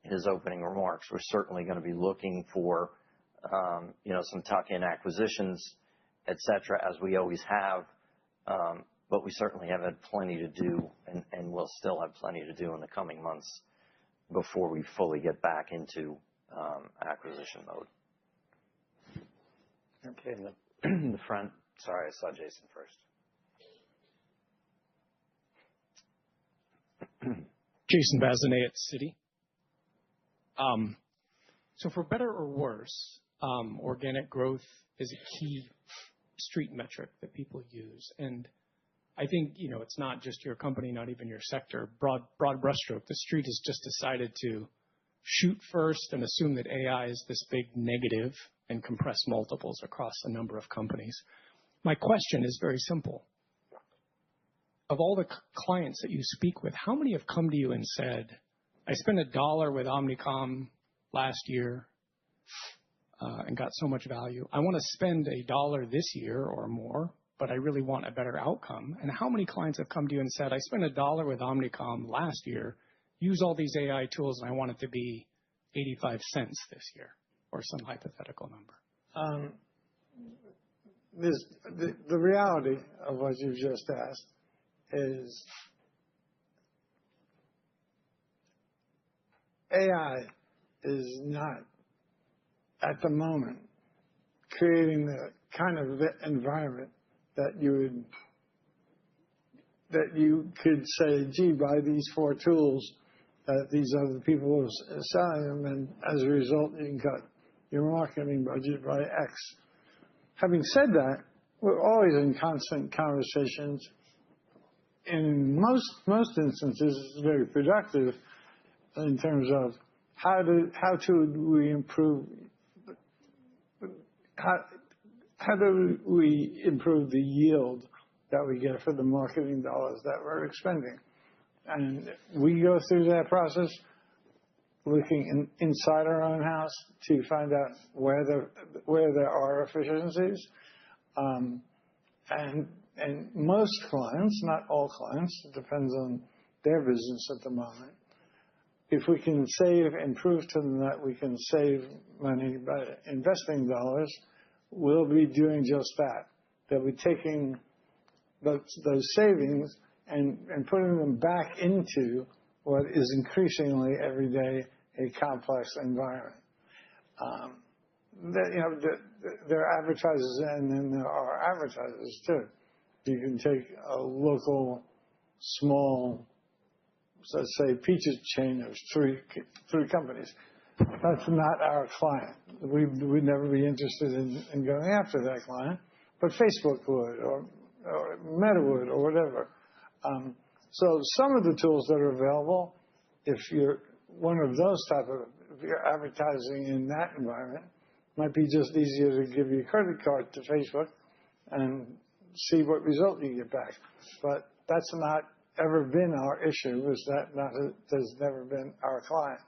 in his opening remarks, we're certainly going to be looking for some tuck-in acquisitions, et cetera, as we always have. But we certainly have had plenty to do, and we'll still have plenty to do in the coming months before we fully get back into acquisition mode. Okay, in the front. Sorry, I saw Jason first. Jason Bazinet at Citi. So for better or worse, organic growth is a key street metric that people use. And I think, it's not just your company, not even your sector. Broad brushstroke, the street has just decided to shoot first and assume that AI is this big negative and compress multiples across a number of companies. My question is very simple. Of all the clients that you speak with, how many have come to you and said, I spent $1 with Omnicom last year and got so much value. I want to spend $1 this year or more, but I really want a better outcome. And how many clients have come to you and said, I spent $1 with Omnicom last year, use all these AI tools, and I want it to be 85 cents this year, or some hypothetical number? The reality of what you've just asked is AI is not, at the moment, creating the kind of environment that you could say, gee, buy these 4 tools that these other people are selling them, and as a result, you can cut your marketing budget by X. Having said that, we're always in constant conversations. In most instances, it's very productive in terms of how do we improve the yield that we get for the marketing dollars that we're expending. And we go through that process looking inside our own house to find out where there are efficiencies. And most clients, not all clients, it depends on their business at the moment. If we can prove to them that we can save money by investing dollars, we'll be doing just that. They'll be taking those savings and putting them back into what is increasingly every day a complex environment. There are advertisers, and then there are advertisers too. You can take a local, small, let's say, pizza chain of three companies. That's not our client. We'd never be interested in going after that client, but Facebook would, or Meta would, or whatever. So some of the tools that are available, if you're one of those if you're advertising in that environment, might be just easier to give your credit card to Facebook and see what result you get back. But that's not ever been our issue. Has never been our client.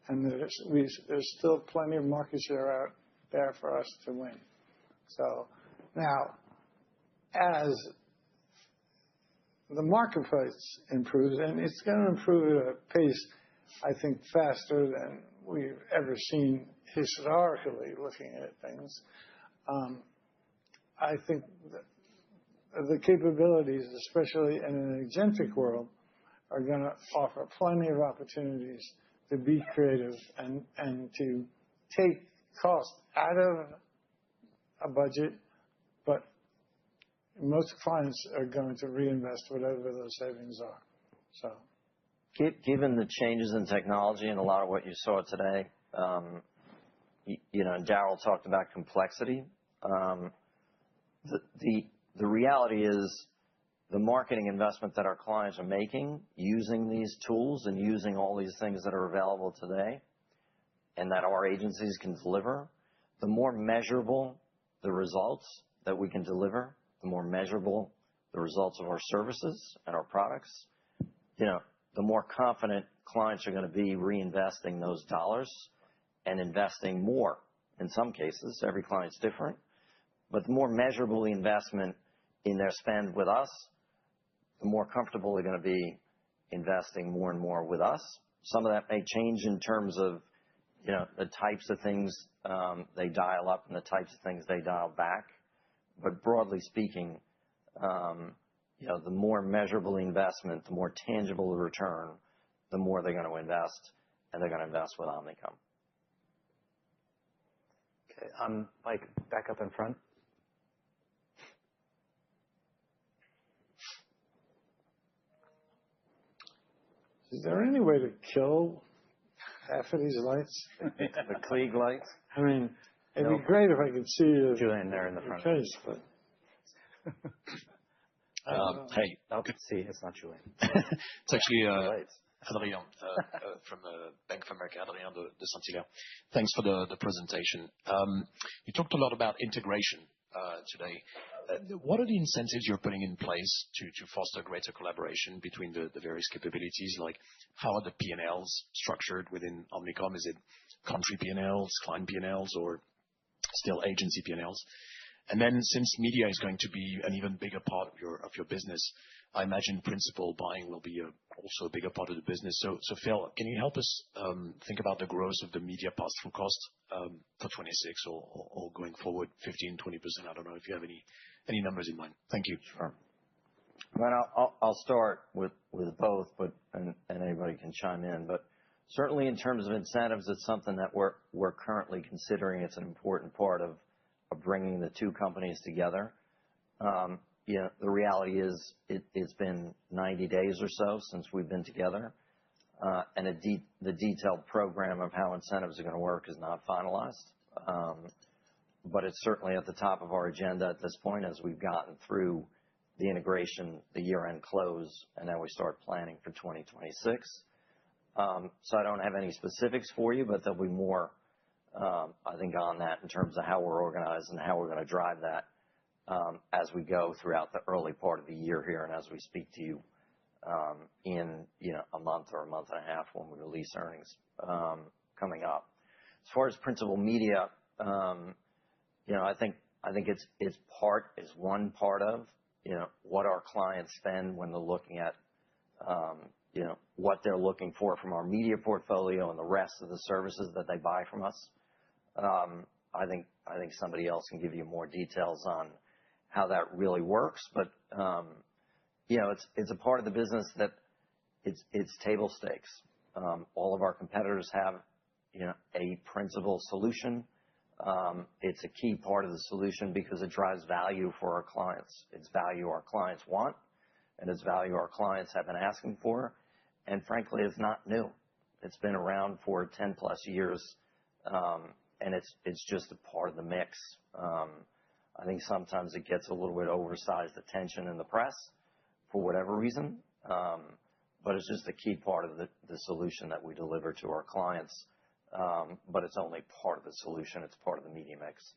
And there's still plenty of market share out there for us to win. So now, as the marketplace improves, and it's going to improve at a pace, I think, faster than we've ever seen historically looking at things, I think the capabilities, especially in an agentic world, are going to offer plenty of opportunities to be creative and to take cost out of a budget, but most clients are going to reinvest whatever those savings are. So, given the changes in technology and a lot of what you saw today, and Darryl talked about complexity. The reality is, the marketing investment that our clients are making using these tools and using all these things that are available today and that our agencies can deliver, the more measurable the results that we can deliver, the more measurable the results of our services and our products, the more confident clients are going to be reinvesting those dollars and investing more. In some cases, every client's different, but the more measurable the investment in their spend with us, the more comfortable they're going to be investing more and more with us. Some of that may change in terms of the types of things they dial up and the types of things they dial back. But broadly speaking, the more measurable the investment, the more tangible the return, the more they're going to invest, and they're going to invest with Omnicom. Okay, Mike, back up in front. Is there any way to kill half of these lights? The Klieg lights? I mean, it'd be great if I could see you. Julian there in the front. Face, but hey, I can see it's not Julian. It's actually Adrien from Bank of America, Adrien de Saint-Hilaire. Thanks for the presentation. You talked a lot about integration today. What are the incentives you're putting in place to foster greater collaboration between the various capabilities? Like, how are the P&Ls structured within Omnicom? Is it country P&Ls, client P&Ls, or still agency P&Ls? And then, since media is going to be an even bigger part of your business, I imagine principal buying will be also a bigger part of the business. So Phil, can you help us think about the growth of the media pass-through cost for 26 or going forward, 15, 20%? I don't know if you have any numbers in mind. Thank you. Sure. Well, I'll start with both, and anybody can chime in. But certainly in terms of incentives, it's something that we're currently considering. It's an important part of bringing the two companies together. The reality is it's been 90 days or so since we've been together, and the detailed program of how incentives are going to work is not finalized. But it's certainly at the top of our agenda at this point as we've gotten through the integration, the year-end close, and now we start planning for 2026. So I don't have any specifics for you, but there'll be more, I think, on that in terms of how we're organized and how we're going to drive that as we go throughout the early part of the year here and as we speak to you in a month or a month and a half when we release earnings coming up. As far as principal media, I think it's one part of what our clients spend when they're looking at what they're looking for from our media portfolio and the rest of the services that they buy from us. I think somebody else can give you more details on how that really works, but it's a part of the business that it's table stakes. All of our competitors have a principal solution. It's a key part of the solution because it drives value for our clients. It's value our clients want, and it's value our clients have been asking for. And frankly, it's not new. It's been around for 10 plus years, and it's just a part of the mix. I think sometimes it gets a little bit oversized attention in the press for whatever reason, but it's just a key part of the solution that we deliver to our clients. But it's only part of the solution. It's part of the media mix.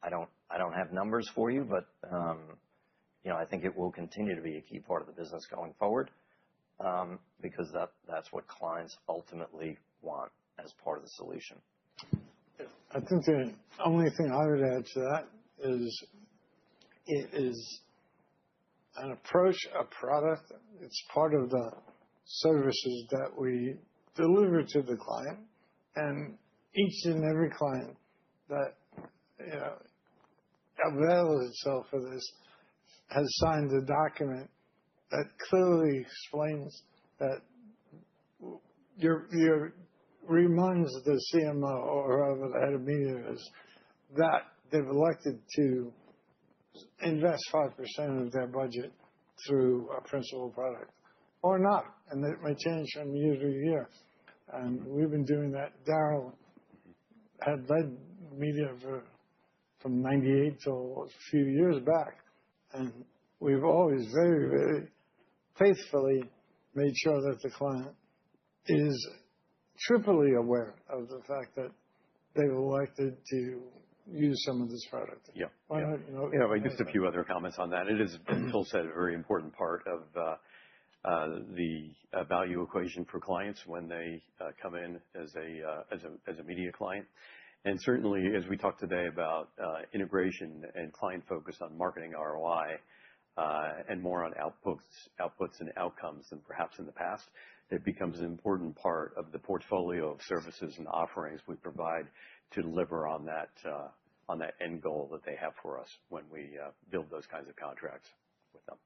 I don't have numbers for you, but I think it will continue to be a key part of the business going forward because that's what clients ultimately want as part of the solution. I think the only thing I would add to that is it is an approach, a product. It's part of the services that we deliver to the client, and each and every client that avails itself of this has signed a document that clearly explains that reminds the CMO or whoever the head of media is that they've elected to invest 5% of their budget through a principal product or not, and it may change from year to year. And we've been doing that. Darryl had led media from 98 till a few years back, And we've always very, very faithfully made sure that the client is triply aware of the fact that they've elected to use some of this product. Yeah. Why not, Just a few other comments on that. It is, as Phil said, a very important part of the value equation for clients when they come in as a media client. And certainly, as we talked today about integration and client focus on marketing ROI and more on outputs and outcomes than perhaps in the past, it becomes an important part of the portfolio of services and offerings we provide to deliver on that end goal that they have for us when we build those kinds of contracts with them.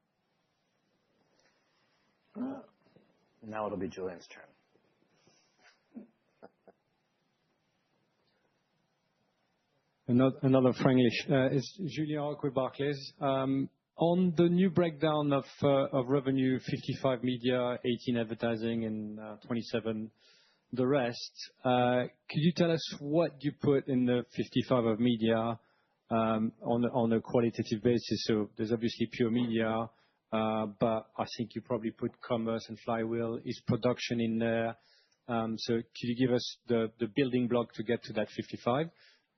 Now it'll be Julian's turn. Another Franglish. It's Julien Roch with Barclays. On the new breakdown of revenue, 55 media, 18 advertising, and 27 the rest, could you tell us what you put in the 55 of media on a qualitative basis? So there's obviously pure media, but I think you probably put commerce and Flywheel. Is production in there? So could you give us the building block to get to that 55?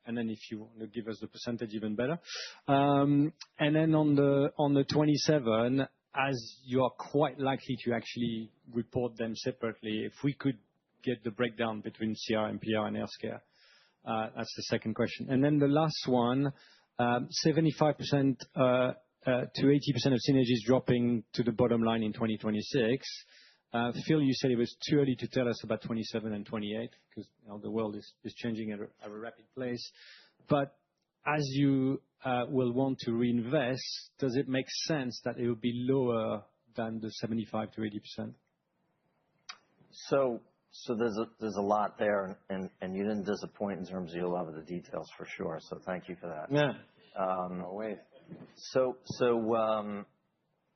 And then if you want to give us the percentage, even better. And then on the 27, as you are quite likely to actually report them separately, if we could get the breakdown between CRM, PR, and healthcare. That's the second question. And then the last one, 75% to 80% of synergies dropping to the bottom line in 2026. Phil, you said it was too early to tell us about 27 and 28 because the world is changing at a rapid pace. But as you will want to reinvest, does it make sense that it will be lower than the 75 to 80%? So there's a lot there, and you didn't disappoint in terms of your love of the details for sure. So thank you for that. Yeah. Wait. So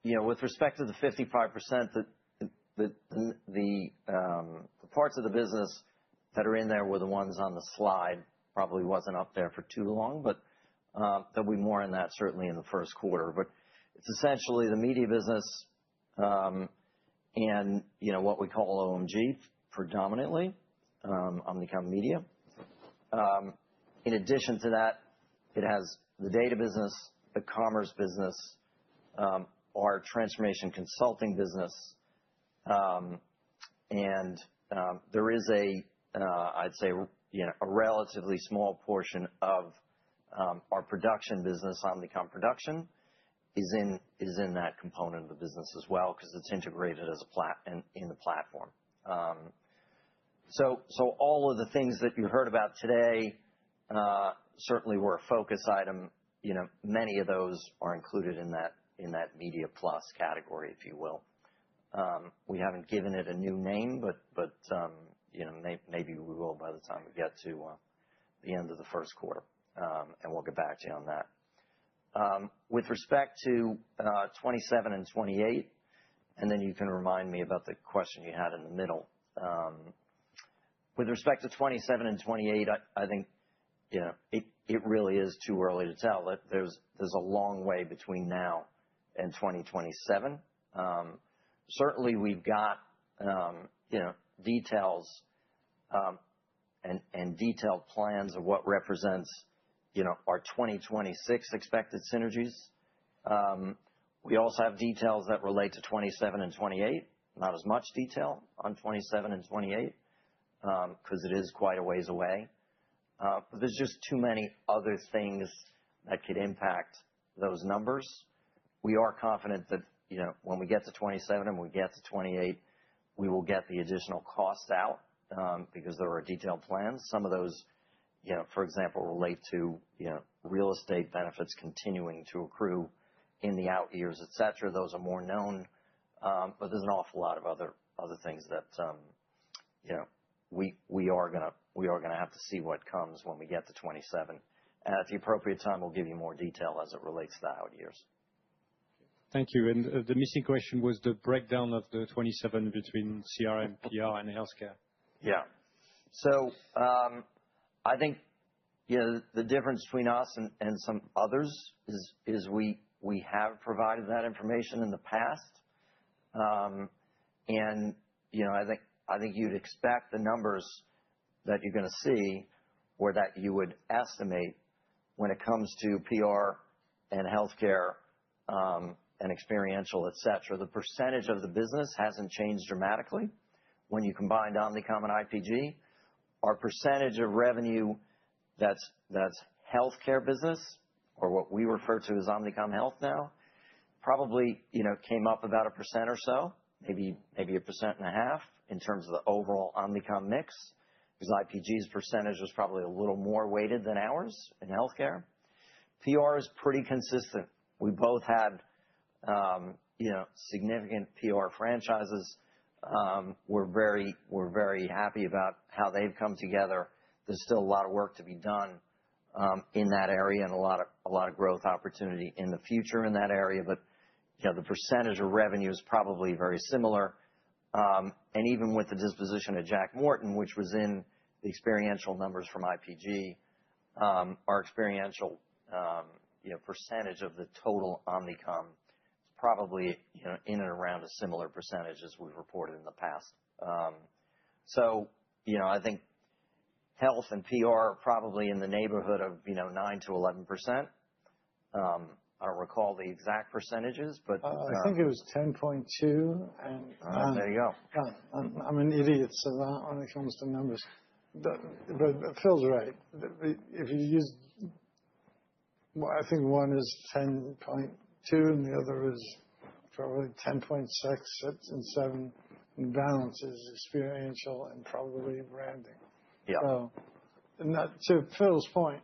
with respect to the 55%, the parts of the business that are in there were the ones on the slide. Probably wasn't up there for too long, but there'll be more in that certainly in the first quarter. But it's essentially the media business and what we call OMG predominantly, Omnicom Media. In addition to that, it has the data business, the commerce business, our transformation consulting business, and there is I'd say, a relatively small portion of our production business, Omnicom Production, is in that component of the business as well because it's integrated as in the platform. So all of the things that you heard about today certainly were a focus item. Many of those are included in that Media Plus category, if you will. We haven't given it a new name, but maybe we will by the time we get to the end of the first quarter, and we'll get back to you on that. With respect to 27 and 28, and then you can remind me about the question you had in the middle. With respect to 27 and 28, I think it really is too early to tell. There's a long way between now and 2027. Certainly, we've got details and detailed plans of what represents our 2026 expected synergies. We also have details that relate to 27 and 28. Not as much detail on 27 and 28 because it is quite a ways away. But there's just too many other things that could impact those numbers. We are confident that when we get to 27 and we get to 28, we will get the additional costs out because there are detailed plans. Some of those, for example, relate to real estate benefits continuing to accrue in the out years, et cetera. Those are more known, but there's an awful lot of other things that we are gonna have to see what comes when we get to 27. And at the appropriate time, we'll give you more detail as it relates to the out years. Thank you. And the missing question was the breakdown of the 27 between CRM, PR, and healthcare. Yeah. So I think the difference between us and some others is we We have provided that information in the past. I think you'd expect the numbers that you're going to see or that you would estimate when it comes to PR and healthcare and experiential, et cetera. The percentage of the business hasn't changed dramatically when you combine Omnicom and IPG. Our percentage of revenue that's healthcare business, or what we refer to as Omnicom Health now, probably came up about 1% or so, maybe 1.5% in terms of the overall Omnicom mix, because IPG's percentage was probably a little more weighted than ours in healthcare. PR is pretty consistent. We both had significant PR franchises. We're very happy about how they've come together. There's still a lot of work to be done in that area, and a lot of growth opportunity in the future in that area. But the percentage of revenue is probably very similar. And even with the disposition of Jack Morton, which was in the experiential numbers from IPG, our experiential percentage of the total Omnicom is probably in and around a similar percentage as we've reported in the past. I think health and PR are probably in the neighborhood of 9 to 11%. I don't recall the exact percentages, but I think it was 10.2. And there you go. I'm an idiot, so when it comes to numbers, but Phil's right. If you use, I think one is 10.2 and the other is probably 10.6 and 7. And balance is experiential and probably branding. Yeah. So, to Phil's point,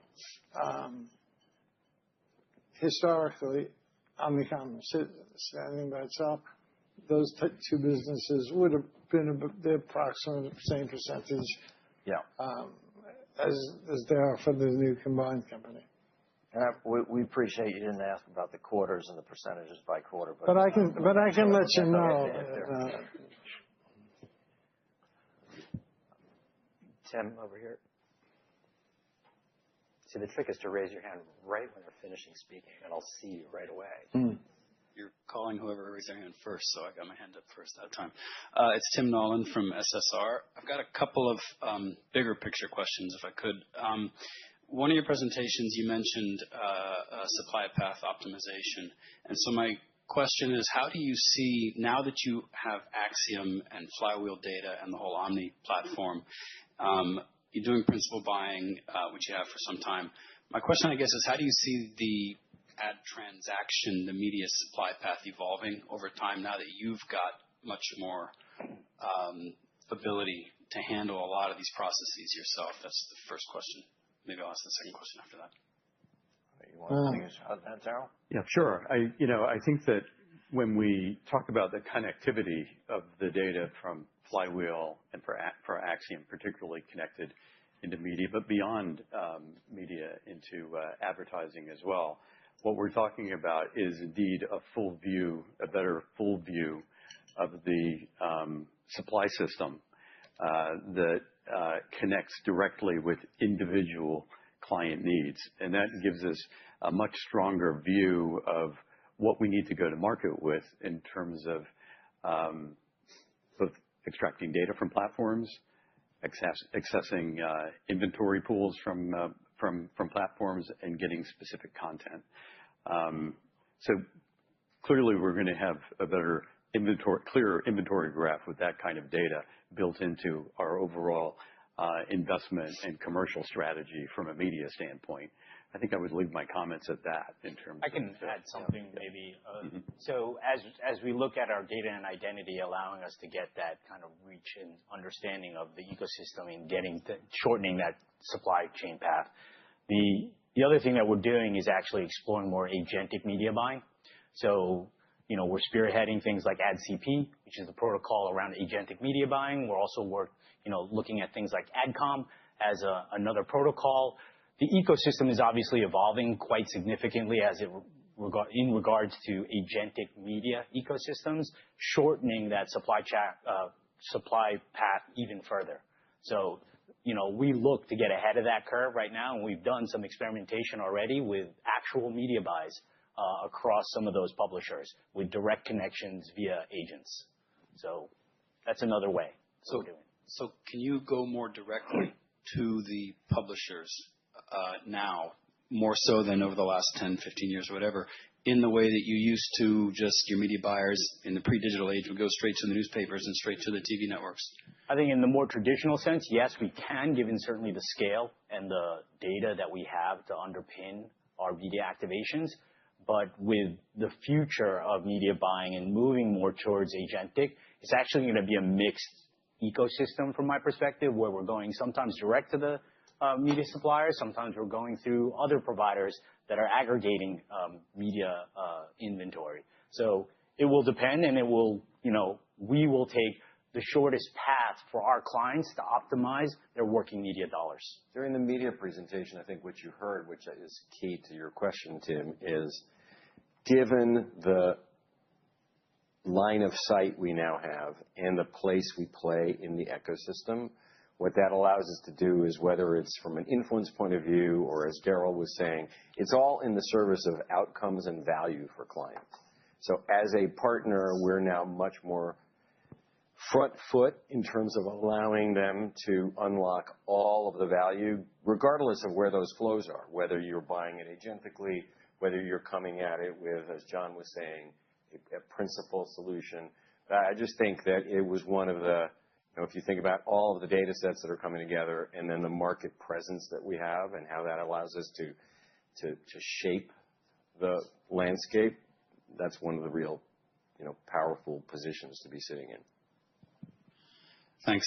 historically, Omnicom standing by itself, those two businesses would have been the approximate same percentage as they are for the new combined company. We appreciate you didn't ask about the quarters and the percentages by quarter. But I can let you know. Tim, over here. See, the trick is to raise your hand right when they're finishing speaking, and I'll see you right away. You're calling whoever raised their hand first, so I got my hand up first that time. It's Tim Nolan from SSR. I've got a couple of bigger picture questions, if I could. One of your presentations, you mentioned supply path optimization. And so my question is, how do you see, now that you have Acxiom and Flywheel data and the whole Omni platform, you're doing principal buying, which you have for some time. My question, I guess, is how do you see the ad transaction, the media supply path evolving over time now that you've got much more ability to handle a lot of these processes yourself? That's the first question. Maybe I'll ask the second question after that. You want to take a shot at that, Darryl? Yeah, sure. I think that when we talk about the connectivity of the data from Flywheel and for Acxiom, particularly connected into media, but beyond media into advertising as well, what we're talking about is indeed a better full view of the supply system that connects directly with individual client needs. And that gives us a much stronger view of what we need to go to market with in terms of both extracting data from platforms, accessing inventory pools from platforms, and getting specific content. So clearly, we're going to have a better clearer inventory graph with that kind of data built into our overall investment and commercial strategy from a media standpoint. I think I would leave my comments at that in terms of. I can add something maybe. So as we look at our data and identity, allowing us to get that kind of reach and understanding of the ecosystem and shortening that supply chain path. The other thing that we're doing is actually exploring more agentic media buying. So, we're spearheading things like AdCP, which is the protocol around agentic media buying. We're also looking at things like AdCom as another protocol. The ecosystem is obviously evolving quite significantly in regards to agentic media ecosystems, shortening that supply path even further. So, we look to get ahead of that curve right now, and we've done some experimentation already with actual media buys across some of those publishers with direct connections via agents. So that's another way we're doing it. So can you go more directly to the publishers now, more so than over the last 10, 15 years or whatever, in the way that you used to just your media buyers in the pre-digital age would go straight to the newspapers and straight to the TV networks? I think in the more traditional sense, yes, we can, given certainly the scale and the data that we have to underpin our media activations. But with the future of media buying and moving more towards agentic, it's actually going to be a mixed ecosystem from my perspective, where we're going sometimes direct to the media suppliers, sometimes we're going through other providers that are aggregating media inventory. So it will depend, and it will, we will take the shortest path for our clients to optimize their working media dollars. During the media presentation, I think what you heard, which is key to your question, Tim, is given the line of sight we now have and the place we play in the ecosystem, what that allows us to do is, whether it's from an influence point of view or, as Daryl was saying, it's all in the service of outcomes and value for clients. So as a partner, we're now much more front foot in terms of allowing them to unlock all of the value, regardless of where those flows are, whether you're buying it agentically, whether you're coming at it with, as John was saying, a principal solution. I just think that it was one of the, if you think about all of the data sets that are coming together and then the market presence that we have and how that allows us to shape the landscape, that's one of the real, powerful positions to be sitting in. Thanks.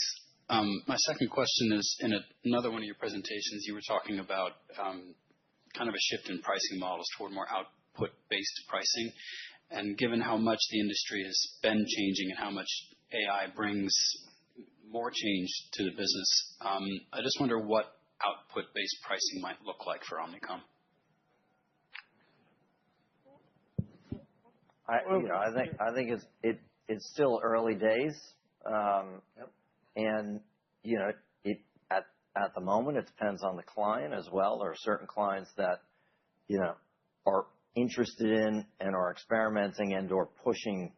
My second question is, in another one of your presentations, you were talking about kind of a shift in pricing models toward more output-based pricing. And given how much the industry has been changing and how much AI brings more change to the business, I just wonder what output-based pricing might look like for Omnicom. I think it's still early days, and at the moment it depends on the client as well. There are certain clients that are interested in and are experimenting and/or pushing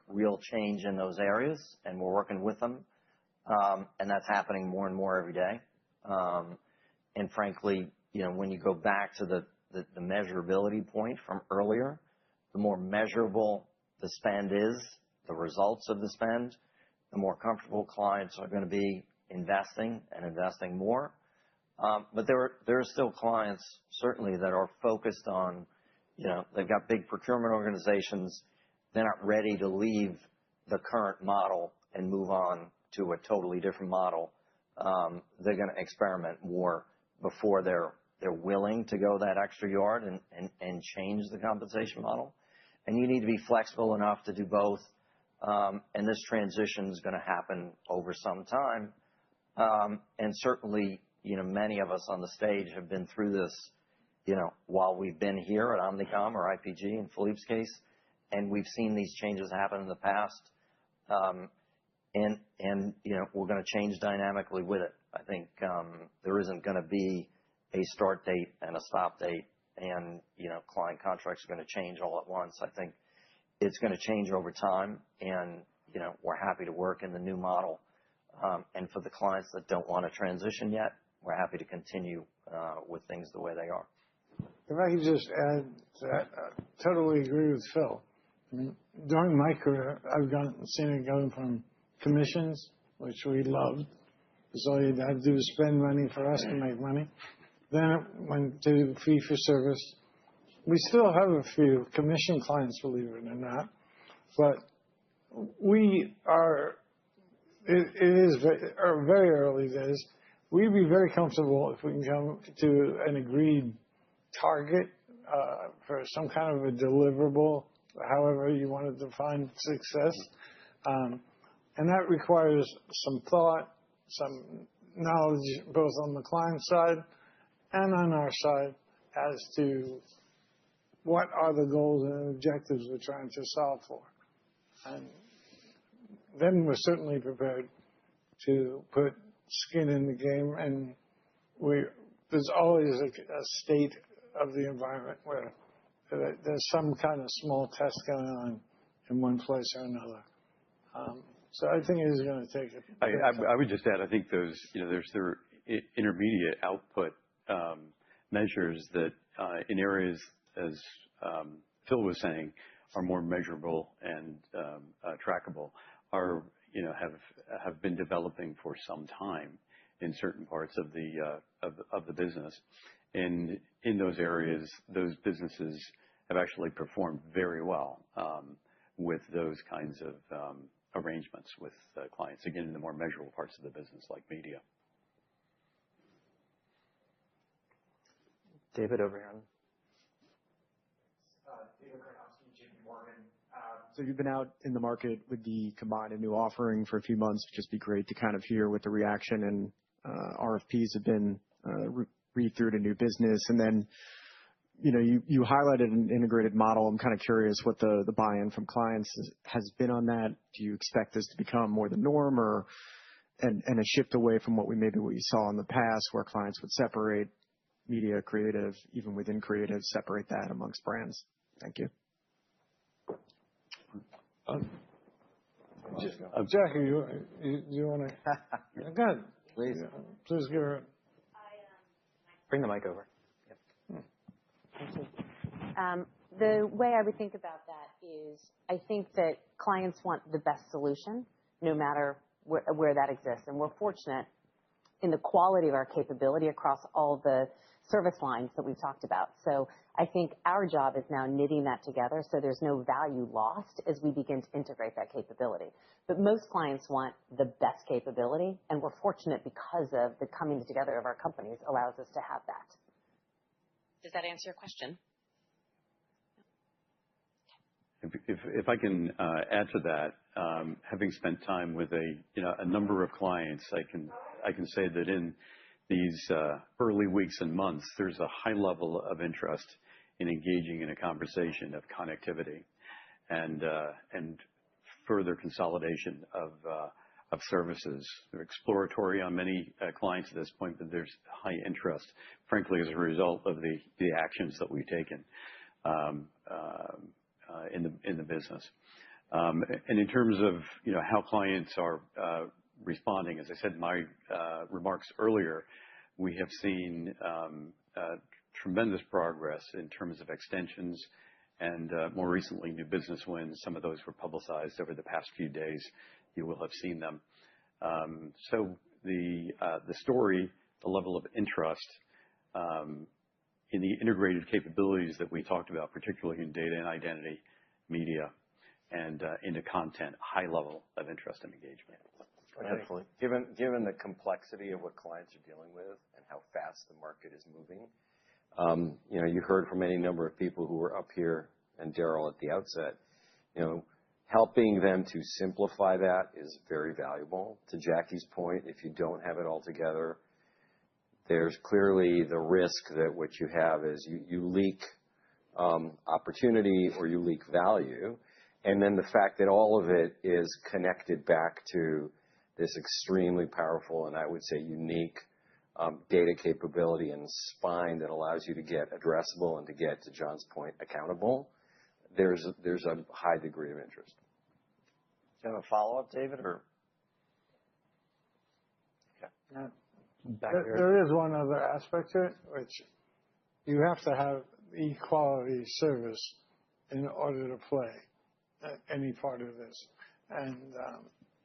real change in those areas, and we're working with them, and that's happening more and more every day. And frankly, when you go back to the measurability point from earlier, the more measurable the spend is, the results of the spend, the more comfortable clients are going to be investing and investing more. But there are still clients, certainly, that are focused on, they've got big procurement organizations. They're not ready to leave the current model and move on to a totally different model. They're going to experiment more before they're willing to go that extra yard and change the compensation model. And you need to be flexible enough to do both. And this transition is going to happen over some time. And certainly, many of us on the stage have been through this, while we've been here at Omnicom or IPG in Philippe's case, and we've seen these changes happen in the past. And we're going to change dynamically with it. I think there isn't going to be a start date and a stop date, and client contracts are going to change all at once. I think it's going to change over time, and we're happy to work in the new model. And for the clients that don't want to transition yet, we're happy to continue with things the way they are. If I could just add that, I totally agree with Phil. I mean, during my career, I've seen it go from commissions, which we loved, because all you had to do was spend money for us to make money. Then it went to fee for service. We still have a few commission clients, believe it or not, but we are, it is very early days. We'd be very comfortable if we can come to an agreed target for some kind of a deliverable, however you want to define success. And that requires some thought, some knowledge, both on the client side and on our side, as to what are the goals and objectives we're trying to solve for. And then we're certainly prepared to put skin in the game, and there's always a state of the environment where there's some kind of small test going on in one place or another. So I think it is going to take I would just add, I think those, there's their intermediate output measures that in areas, as Phil was saying, are more measurable and trackable, have been developing for some time in certain parts of the business. And in those areas, those businesses have actually performed very well with those kinds of arrangements with clients, again, in the more measurable parts of the business, like media. David, over here. David Karnovsky, JP Morgan. So you've been out in the market with the combined and new offering for a few months. It'd just be great to kind of hear what the reaction and RFPs have been, read through to new business. And then, you highlighted an integrated model. I'm kind of curious what the buy-in from clients has been on that. Do you expect this to become more the norm and a shift away from what we saw in the past, where clients would separate media, creative, even within creative, separate that amongst brands? Thank you. Jackie, you want to? Go ahead. Please. Please give her. Bring the mic over. Thank you. The way I would think about that is I think that clients want the best solution, no matter where that exists. And we're fortunate in the quality of our capability across all the service lines that we've talked about. So I think our job is now knitting that together so there's no value lost as we begin to integrate that capability. But most clients want the best capability, and we're fortunate because of the coming together of our companies allows us to have that. Does that answer your question? If I can add to that, having spent time with a number of clients, I can say that in these early weeks and months, there's a high level of interest in engaging in a conversation of connectivity and further consolidation of services. They're exploratory on many clients at this point, but there's high interest, frankly, as a result of the actions that we've taken in the business. And in terms of how clients are responding, as I said in my remarks earlier, we have seen tremendous progress in terms of extensions and more recently new business wins. Some of those were publicized over the past few days. You will have seen them. So the story, the level of interest in the integrated capabilities that we talked about, particularly in data and identity, media, and into content, high level of interest and engagement. Absolutely. Given the complexity of what clients are dealing with and how fast the market is moving, you heard from any number of people who were up here and Daryl at the outset. Helping them to simplify that is very valuable. To Jackie's point, if you don't have it all together, there's clearly the risk that what you have is you leak opportunity or you leak value. And then the fact that all of it is connected back to this extremely powerful and I would say unique data capability and spine that allows you to get addressable and to get, to John's point, accountable, there's a high degree of interest. Do you have a follow-up, David? Or okay. There is one other aspect to it, which you have to have equality service in order to play any part of this. And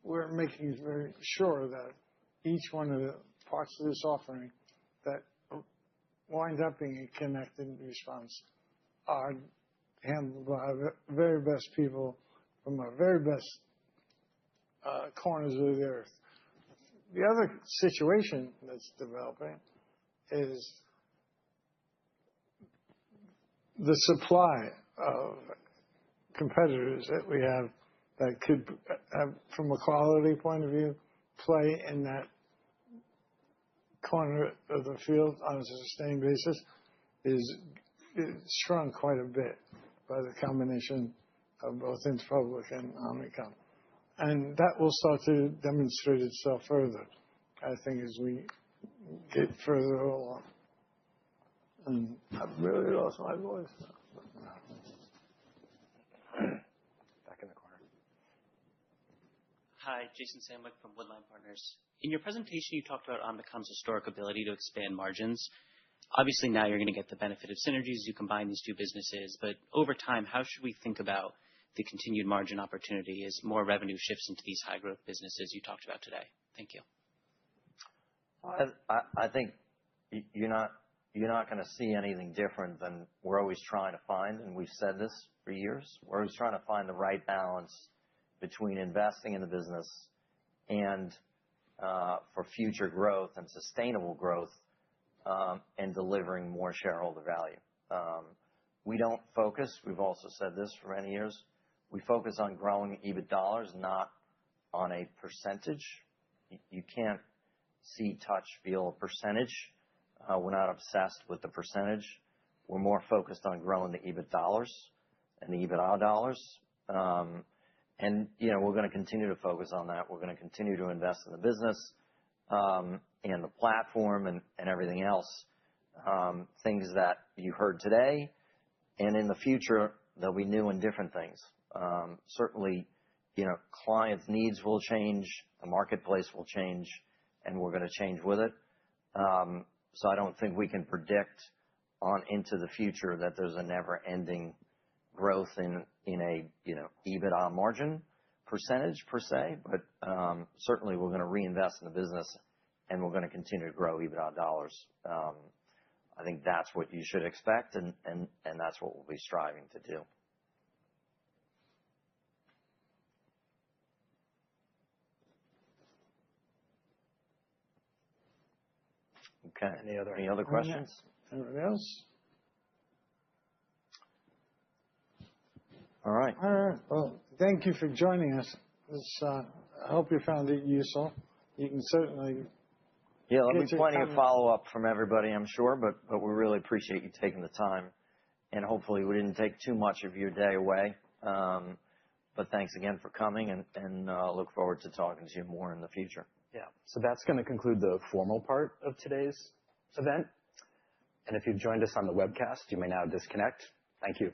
we're making very sure that each one of the parts of this offering that wind up being a connected response are handled by the very best people from the very best corners of the earth. The other situation that's developing is the supply of competitors that we have that could, from a quality point of view, play in that corner of the field on a sustained basis is shrunk quite a bit by the combination of both Interpublic and Omnicom. And that will start to demonstrate itself further, I think, as we get further along. And I've really lost my voice. Back in the corner. Hi, Jason Samwick from Woodline Partners. In your presentation, you talked about Omnicom's historic ability to expand margins. Obviously, now you're going to get the benefit of synergies as you combine these two businesses. But over time, how should we think about the continued margin opportunity as more revenue shifts into these high-growth businesses you talked about today? Thank you. I think you're not going to see anything different than we're always trying to find, and we've said this for years. We're always trying to find the right balance between investing in the business and for future growth and sustainable growth and delivering more shareholder value. We don't focus. We've also said this for many years. We focus on growing EBIT dollars, not on a percentage. You can't see, touch, feel a percentage. We're not obsessed with the percentage. We're more focused on growing the EBIT dollars and the EBITDA dollars. And we're going to continue to focus on that. We're going to continue to invest in the business and the platform and everything else, things that you heard today. And in the future, there'll be new and different things. Certainly, clients' needs will change, the marketplace will change, and we're going to change with it. So I don't think we can predict on into the future that there's a never-ending growth in a EBITDA margin percentage per se. But certainly, we're going to reinvest in the business, and we're going to continue to grow EBITDA dollars. I think that's what you should expect, and that's what we'll be striving to do. Okay. Any other questions? Anybody else? All right. All right. Well, thank you for joining us. I hope you found it useful. You can certainly. Yeah, there'll be plenty of follow-up from everybody, I'm sure, but we really appreciate you taking the time. And hopefully, we didn't take too much of your day away. But thanks again for coming, and look forward to talking to you more in the future. Yeah. So that's going to conclude the formal part of today's event. And if you've joined us on the webcast, you may now disconnect. Thank you.